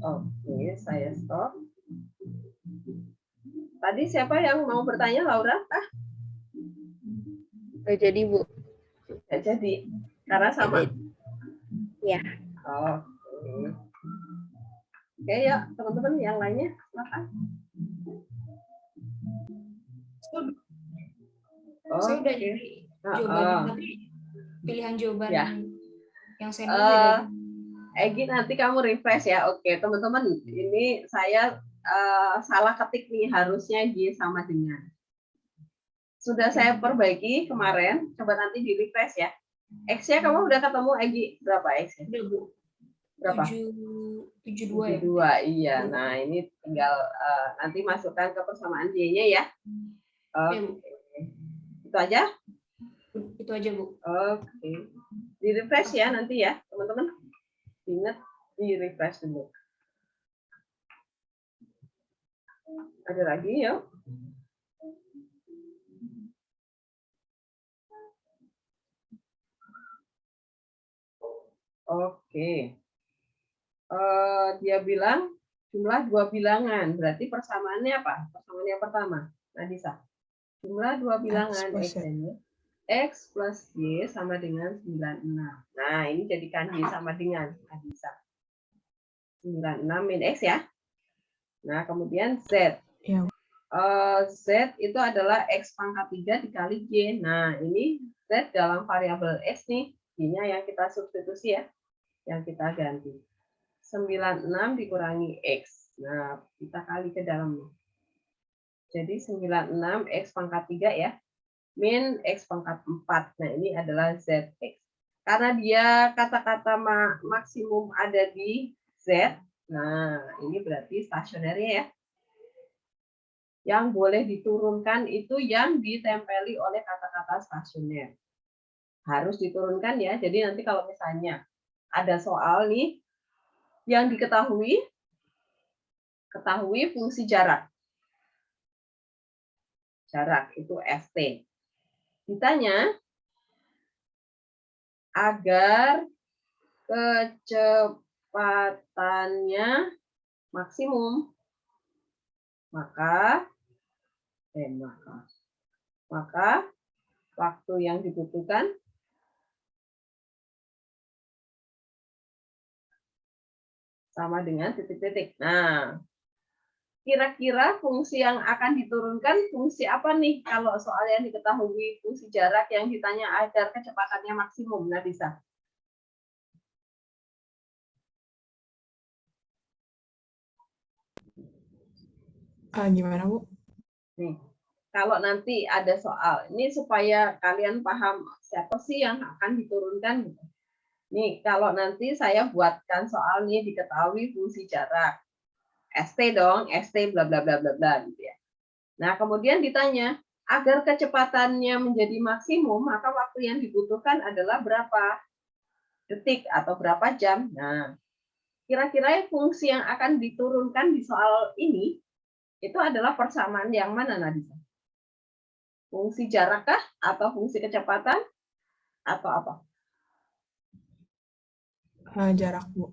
Oke, saya stop. Tadi siapa yang mau bertanya, Laura? Nggak jadi, Bu. Nggak jadi, karena sama. Ya. Oke. Oke, ya teman-teman yang lainnya, silakan. Saya udah jadi jawaban, tapi pilihan jawaban ya. yang saya mau beda. Egi nanti kamu refresh ya. Oke, teman-teman, ini saya salah ketik nih, harusnya G sama dengan. Sudah saya perbaiki kemarin, coba nanti di refresh ya. X-nya kamu udah ketemu, Egi? Berapa X-nya? Udah, Bu. Berapa? 72 ya. 72, iya. Nah, ini tinggal nanti masukkan ke persamaan Y-nya ya. Oke. Itu aja? Itu aja, Bu. Oke. Di refresh ya nanti ya, teman-teman. Ingat di refresh dulu. Ada lagi ya? Oke. Dia bilang jumlah dua bilangan. Berarti persamaannya apa? Persamaan yang pertama. Nadisa. Jumlah dua bilangan X plus Y sama dengan 96. Nah, ini jadikan Y sama dengan Nadisa. 96 min X ya. Nah, kemudian Z. Ya. Z itu adalah X pangkat 3 dikali Y. Nah, ini Z dalam variabel X nih. Y-nya yang kita substitusi ya. Yang kita ganti. 96 dikurangi X. Nah, kita kali ke dalamnya. Jadi 96 X pangkat 3 ya. Min X pangkat 4. Nah, ini adalah ZX. Karena dia kata-kata maksimum ada di Z. Nah, ini berarti stasionernya ya. Yang boleh diturunkan itu yang ditempeli oleh kata-kata stasioner. Harus diturunkan ya. Jadi nanti kalau misalnya ada soal nih, yang diketahui Ketahui fungsi jarak. Jarak itu ST. Ditanya, agar kecepatannya maksimum, maka waktu yang dibutuhkan sama dengan titik-titik. Nah, kira-kira fungsi yang akan diturunkan fungsi apa nih? Kalau soal yang diketahui fungsi jarak yang ditanya agar kecepatannya maksimum, nah bisa. Gimana, Bu? Nih, kalau nanti ada soal, ini supaya kalian paham siapa sih yang akan diturunkan. Gitu. Nih, kalau nanti saya buatkan soal nih diketahui fungsi jarak. ST dong, ST bla bla bla bla bla gitu ya. Nah, kemudian ditanya, agar kecepatannya menjadi maksimum, maka waktu yang dibutuhkan adalah berapa detik atau berapa jam. Nah, kira-kira fungsi yang akan diturunkan di soal ini itu adalah persamaan yang mana, Nadisa? Fungsi jarakkah atau fungsi kecepatan atau apa? Jarak, Bu.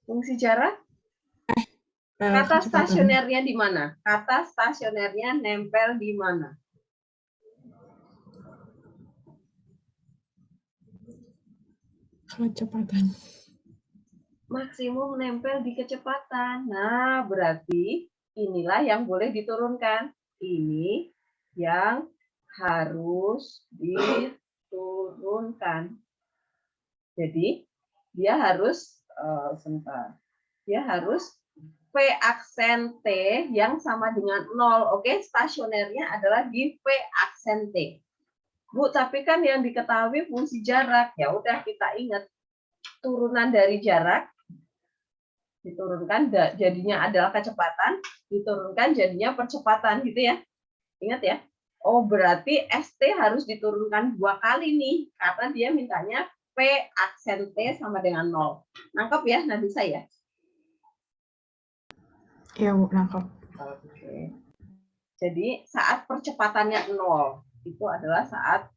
Fungsi jarak? Kata Kecepatan. stasionernya di mana? Kata stasionernya nempel di mana? Kecepatan. Maksimum nempel di kecepatan. Nah, berarti inilah yang boleh diturunkan. Ini yang harus diturunkan. Jadi, dia harus sebentar. Dia harus P aksen T yang sama dengan 0. Oke, stasionernya adalah di P aksen T. Bu, tapi kan yang diketahui fungsi jarak. Ya udah kita ingat turunan dari jarak diturunkan jadinya adalah kecepatan, diturunkan jadinya percepatan gitu ya. Ingat ya. Oh, berarti ST harus diturunkan 2 kali nih karena dia mintanya P aksen T sama dengan 0. Nangkep ya nanti saya. Iya, Bu, nangkep. Oke. Jadi saat percepatannya 0 itu adalah saat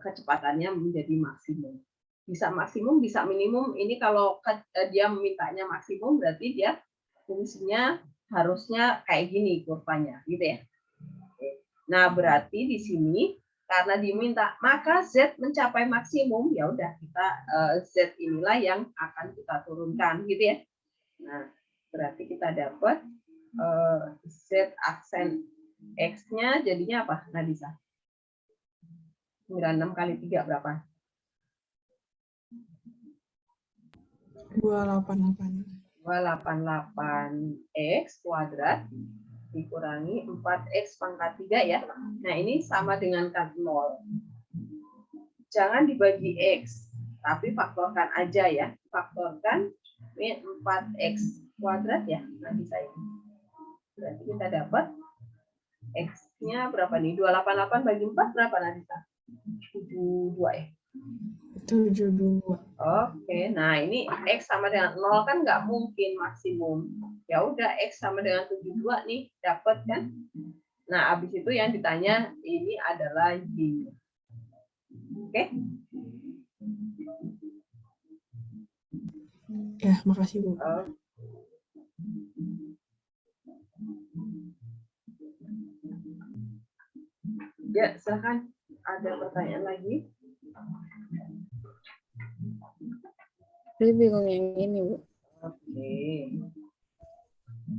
kecepatannya menjadi maksimum. Bisa maksimum, bisa minimum. Ini kalau dia memintanya maksimum berarti dia fungsinya harusnya kayak gini kurvanya, gitu ya. Nah, berarti di sini karena diminta maka Z mencapai maksimum, ya udah kita Z inilah yang akan kita turunkan, gitu ya. Nah, berarti kita dapat Z aksen X-nya jadinya apa, Nadisa? 96 kali 3 berapa? 288. 288X kuadrat dikurangi 4X pangkat 3 ya. Nah, ini sama dengan kan 0. Jangan dibagi X, tapi faktorkan aja ya. Faktorkan min 4X kuadrat ya. Nah, bisa ini. Berarti kita dapat X-nya berapa nih? 288 bagi 4 berapa nanti? 72 ya. 72. Oke, nah ini X sama dengan 0 kan nggak mungkin maksimum. Ya udah X sama dengan 72 nih, dapat kan? Nah, habis itu yang ditanya ini adalah Y. Oke? Ya, makasih, Bu. Ya, silakan. Ada pertanyaan lagi? Saya bingung yang ini, Bu. Oke.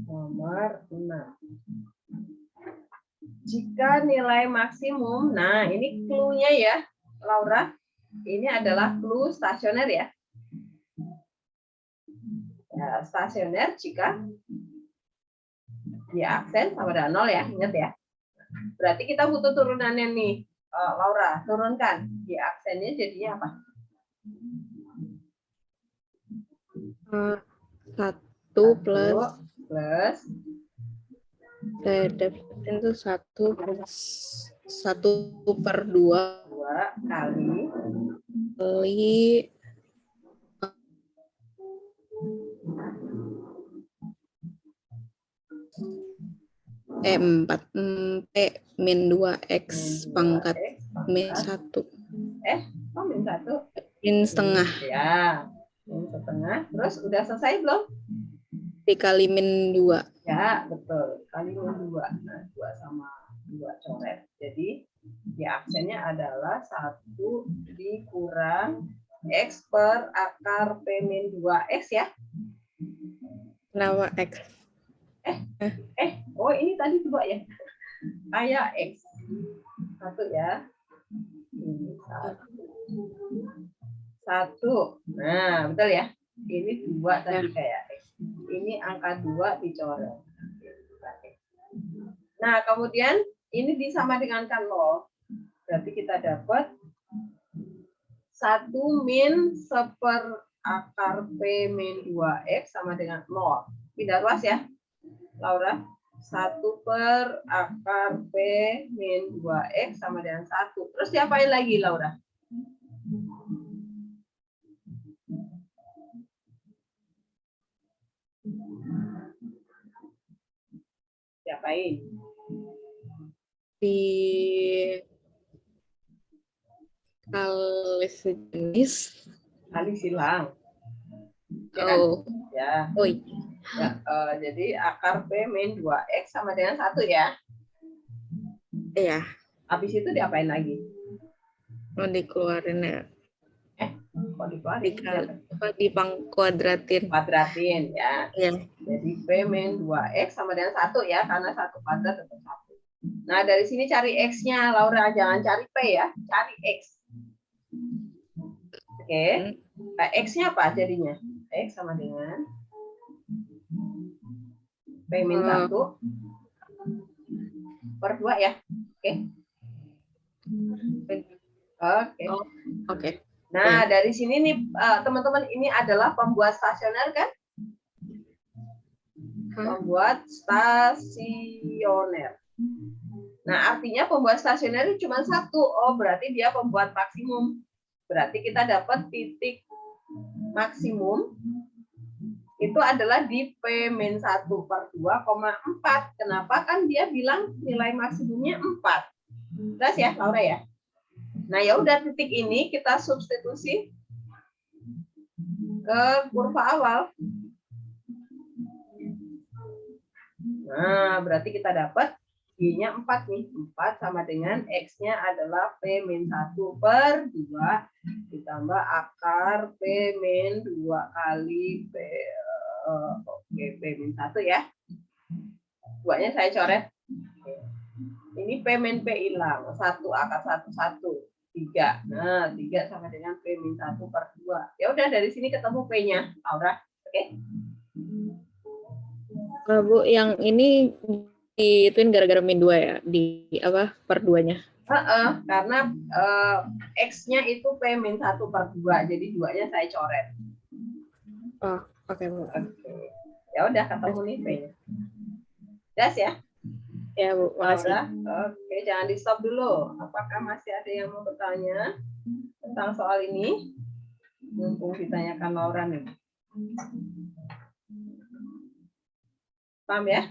Nomor 6. Jika nilai maksimum, nah ini clue-nya ya, Laura. Ini adalah clue stasioner ya. Ya, stasioner jika di aksen sama dengan 0 ya, ingat ya. Berarti kita butuh turunannya nih, Laura, turunkan. Di aksennya jadinya apa? 1 plus plus definisinya itu 1 plus 1/2 2 kali 4 P min 2X pangkat min 1 Oh, min 1. min setengah Ya, min setengah. Terus udah selesai belum? dikali min 2. Ya, betul. Kali min 2. Nah, 2 sama 2 coret. Jadi, di aksennya adalah 1 dikurang X per akar P min 2X ya. Kenapa X? Oh ini tadi 2 ya. Kayak X. 1 ya. Ini 1. Nah, betul ya. Ini 2 tadi kayak X. Ini angka 2 dicoret. Nah, kemudian ini disama dengan 0. Berarti kita dapat 1 min seper akar P min 2X sama dengan 0. Pindah ruas ya, Laura. 1 per akar P min 2X sama dengan 1. Terus diapain lagi, Laura? Diapain? Kali sejenis. Kali silang. Ya kan? Oh, Ya. oh iya. Ya, jadi akar P min 2X sama dengan 1 ya. Iya, Habis itu diapain lagi? mau dikeluarin ya. Kok dikeluarin? Dikali apa dipangkuadratin. Kuadratin ya. Iya. Jadi P min 2X sama dengan 1 ya, karena 1 kuadrat tetap 1. Nah, dari sini cari X-nya, Laura. Jangan cari P ya, cari X. Oke. Nah, X-nya apa jadinya? X sama dengan P min 1 per 2 ya. Oke. Oke. Oke. Nah, dari sini nih teman-teman, ini adalah pembuat stasioner kan? Pembuat stasioner. Nah, artinya pembuat stasioner itu cuma 1. Oh, berarti dia pembuat maksimum. Berarti kita dapat titik maksimum itu adalah di P min 1 per 2,4. Kenapa? Kan dia bilang nilai maksimumnya 4. Jelas ya, Laura ya? Nah, ya udah, titik ini kita substitusi ke kurva awal. Nah, berarti kita dapat Y-nya 4 nih. 4 sama dengan X-nya adalah P min 1 per 2 ditambah akar P min 2 kali P, P min 1 ya. 2-nya saya coret. Ini P min P hilang. 1 akar 1, 1. 3. Nah, 3 sama dengan P min 1 per 2. Ya udah, dari sini ketemu P-nya, Laura. Oke. Bu, yang ini diituin gara-gara min 2 ya? Di apa? Per 2-nya. Karena X-nya itu P min 1 per 2. Jadi 2-nya saya coret. Oh, oke, Bu. Oke. Ya udah, ketemu nih P-nya. Jelas ya? Ya, Bu. Makasih. Laura? Oke, jangan di stop dulu. Apakah masih ada yang mau bertanya tentang soal ini? Mumpung ditanyakan Laura nih. Paham ya?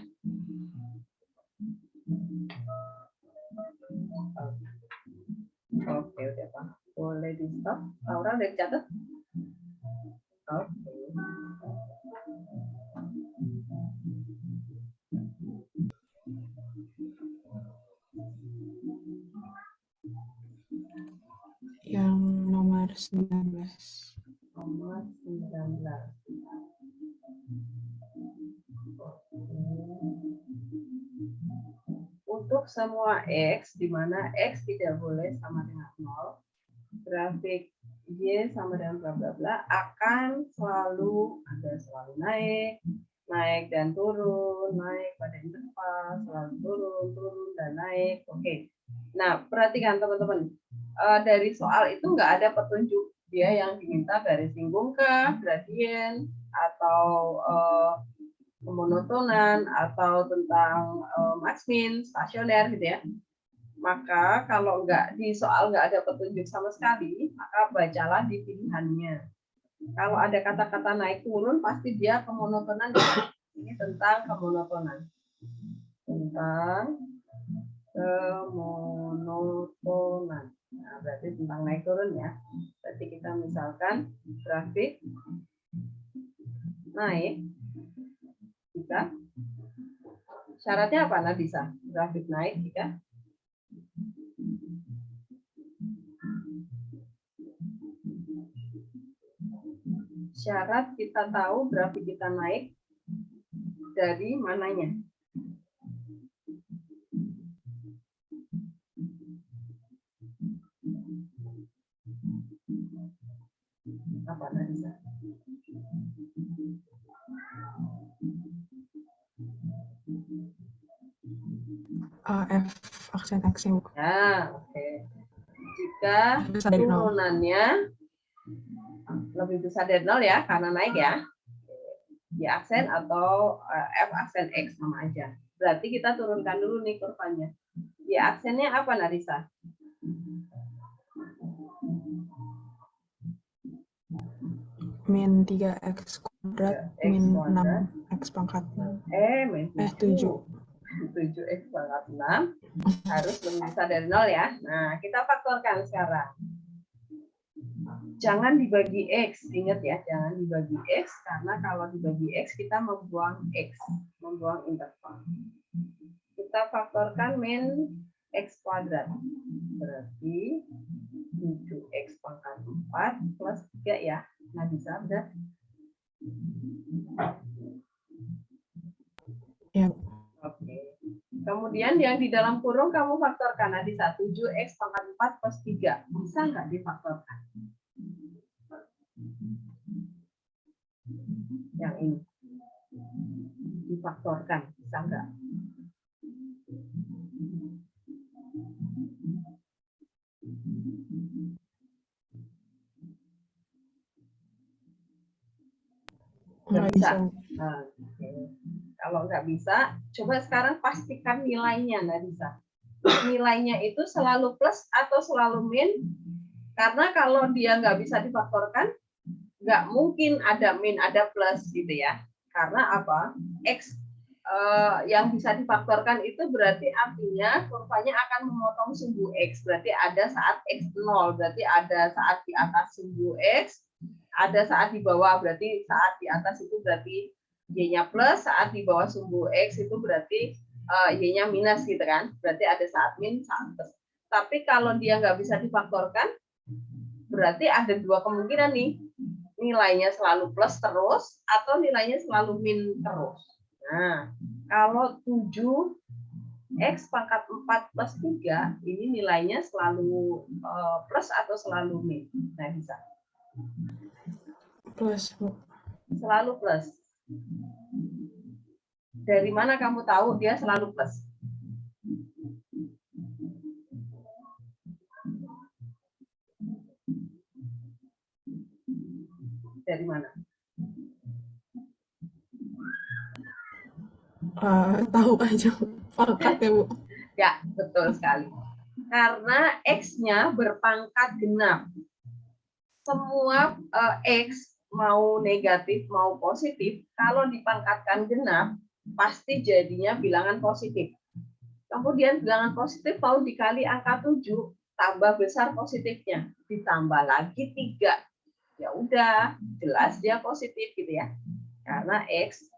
Oke, udah Pak. Boleh di stop. Laura udah dicatat? Oke. Yang nomor 19. Nomor 19. Untuk semua X, di mana X tidak boleh sama dengan 0, grafik Y sama dengan bla bla bla akan selalu naik, naik dan turun, naik pada interval, selalu turun, turun dan naik. Oke. Nah, perhatikan teman-teman. Dari soal itu nggak ada petunjuk dia yang diminta garis singgung kah, gradien, atau monotonan, atau tentang max min, stasioner gitu ya. Maka kalau nggak di soal nggak ada petunjuk sama sekali, maka bacalah di pilihannya. Kalau ada kata-kata naik turun, pasti dia kemonotonan. Ini tentang kemonotonan. tentang kemonotonan. Nah, berarti tentang naik turun ya. Berarti kita misalkan grafik naik. Jika syaratnya apa Nabisa? Grafik naik jika syarat kita tahu grafik kita naik dari mananya? Apa Nabisa? F aksen X ya, Bu. Ya, oke. Jika Besar dari nol. turunannya lebih besar dari 0 ya, karena naik ya. Y aksen atau F aksen X sama aja. Berarti kita turunkan dulu nih kurvanya. Y aksennya apa Narisa? Min 3x kuadrat, min 6x pangkat 6. Min 7. 7x pangkat 6 harus lebih besar dari 0 ya. Nah, kita faktorkan sekarang. Jangan dibagi X, ingat ya, jangan dibagi X, karena kalau dibagi X kita membuang X, membuang interval. Kita faktorkan min X kuadrat, berarti 7X pangkat 4 plus 3 ya. Nah, bisa, udah. Ya. Oke. Kemudian yang di dalam kurung kamu faktorkan, nanti 7X pangkat 4 plus 3. Bisa nggak difaktorkan? Yang ini difaktorkan, bisa nggak? Nggak bisa. Nah, oke. Kalau nggak bisa, coba sekarang pastikan nilainya, nggak bisa. Nilainya itu selalu plus atau selalu min? Karena kalau dia nggak bisa difaktorkan, nggak mungkin ada min, ada plus gitu ya. Karena apa? X yang bisa difaktorkan itu berarti artinya kurvanya akan memotong sumbu X. Berarti ada saat X 0, berarti ada saat di atas sumbu X, ada saat di bawah, berarti saat di atas itu berarti Y-nya plus, saat di bawah sumbu X itu berarti Y-nya minus gitu kan. Berarti ada saat min, saat plus. Tapi kalau dia nggak bisa difaktorkan, berarti ada dua kemungkinan nih. Nilainya selalu plus terus atau nilainya selalu min terus. Nah, kalau 7X pangkat 4 plus 3, ini nilainya selalu plus atau selalu min? Nah, bisa. Plus, Bu. Selalu plus. Dari mana kamu tahu dia selalu plus? Dari mana? Tahu aja, pangkat ya, Bu. Ya, betul sekali. Karena X-nya berpangkat genap. Semua X mau negatif mau positif, kalau dipangkatkan genap, pasti jadinya bilangan positif. Kemudian bilangan positif mau dikali angka 7, tambah besar positifnya, ditambah lagi 3. Ya udah, jelas dia positif gitu ya. Karena X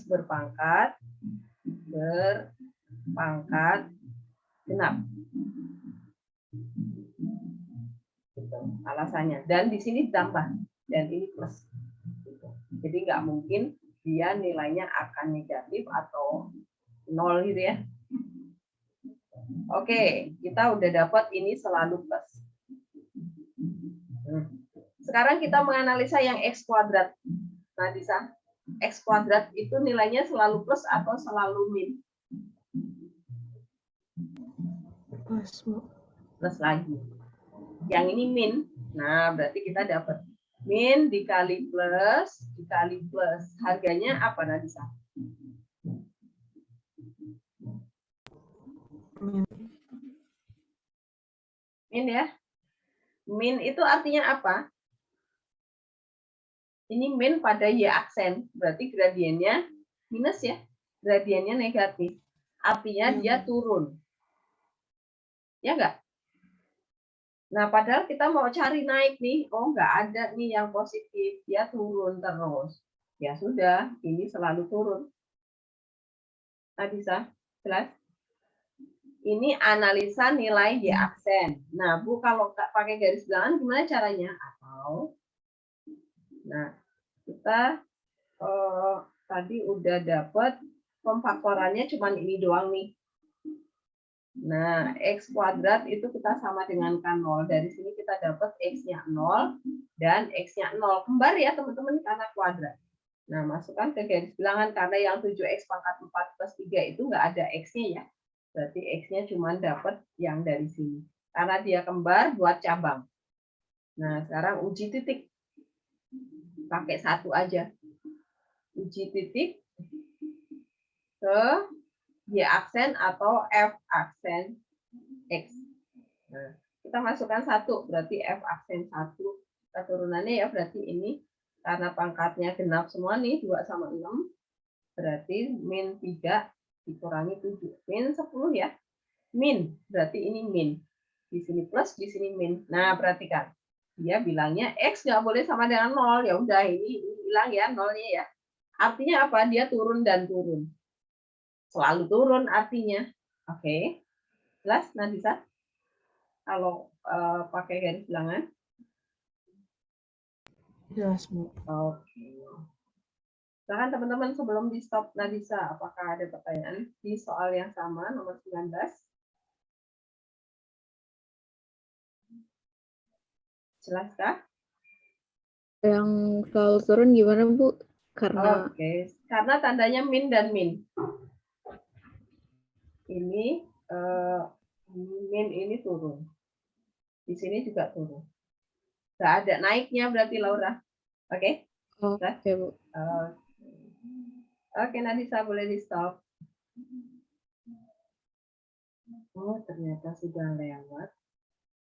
berpangkat genap. Gitu, alasannya. Dan di sini ditambah, dan ini plus. Gitu. Jadi nggak mungkin dia nilainya akan negatif atau 0 gitu ya. Oke, kita udah dapat ini selalu plus. Sekarang kita menganalisa yang X kuadrat. Nah, Disa, X kuadrat itu nilainya selalu plus atau selalu min? Plus, Bu. Plus lagi. Yang ini min. Nah, berarti kita dapat min dikali plus. Harganya apa, Nadisa? Min ya. Min itu artinya apa? Ini min pada Y aksen. Berarti gradiennya minus ya, gradiennya negatif. Artinya dia turun. Ya enggak? Nah, padahal kita mau cari naik nih. Oh, nggak ada nih yang positif. Dia turun terus. Ya sudah, ini selalu turun. Nah, bisa? Jelas? Ini analisa nilai Y aksen. Nah, Bu, kalau nggak pakai garis bilangan gimana caranya? Atau, nah, kita tadi udah dapat pemfaktorannya cuma ini doang nih. Nah, X kuadrat itu kita sama dengan K0. Dari sini kita dapat X-nya 0 dan X-nya 0. Kembar ya teman-teman karena kuadrat. Nah, masukkan ke garis bilangan karena yang 7X pangkat 4 plus 3 itu nggak ada X-nya ya. Berarti X-nya cuma dapat yang dari sini. Karena dia kembar buat cabang. Nah, sekarang uji titik. Pakai satu aja. Uji titik ke Y aksen atau F aksen X. Nah, kita masukkan 1, berarti F aksen 1. Turunannya ya berarti ini, karena pangkatnya genap semua nih, 2 sama 6. Berarti min 3 dikurangi 7. Min 10 ya. Min, berarti ini min. Di sini plus, di sini min. Nah, perhatikan. Dia bilangnya X nggak boleh sama dengan 0. Ya udah, ini hilang ya, 0-nya ya. Artinya apa? Dia turun dan turun. Selalu turun artinya. Oke. Jelas, Nadisa? Kalau pakai garis bilangan? Jelas, Bu. Oke. Silakan teman-teman sebelum di stop Nadisa, apakah ada pertanyaan di soal yang sama nomor 19? Jelaskah? Yang selalu turun gimana, Bu? Karena Oke, karena tandanya min dan min. Ini min ini turun. Di sini juga turun. Nggak ada naiknya berarti Laura. Oke? oke, Bu. Oke, Nadisa boleh di stop. Oh, ternyata sudah lewat.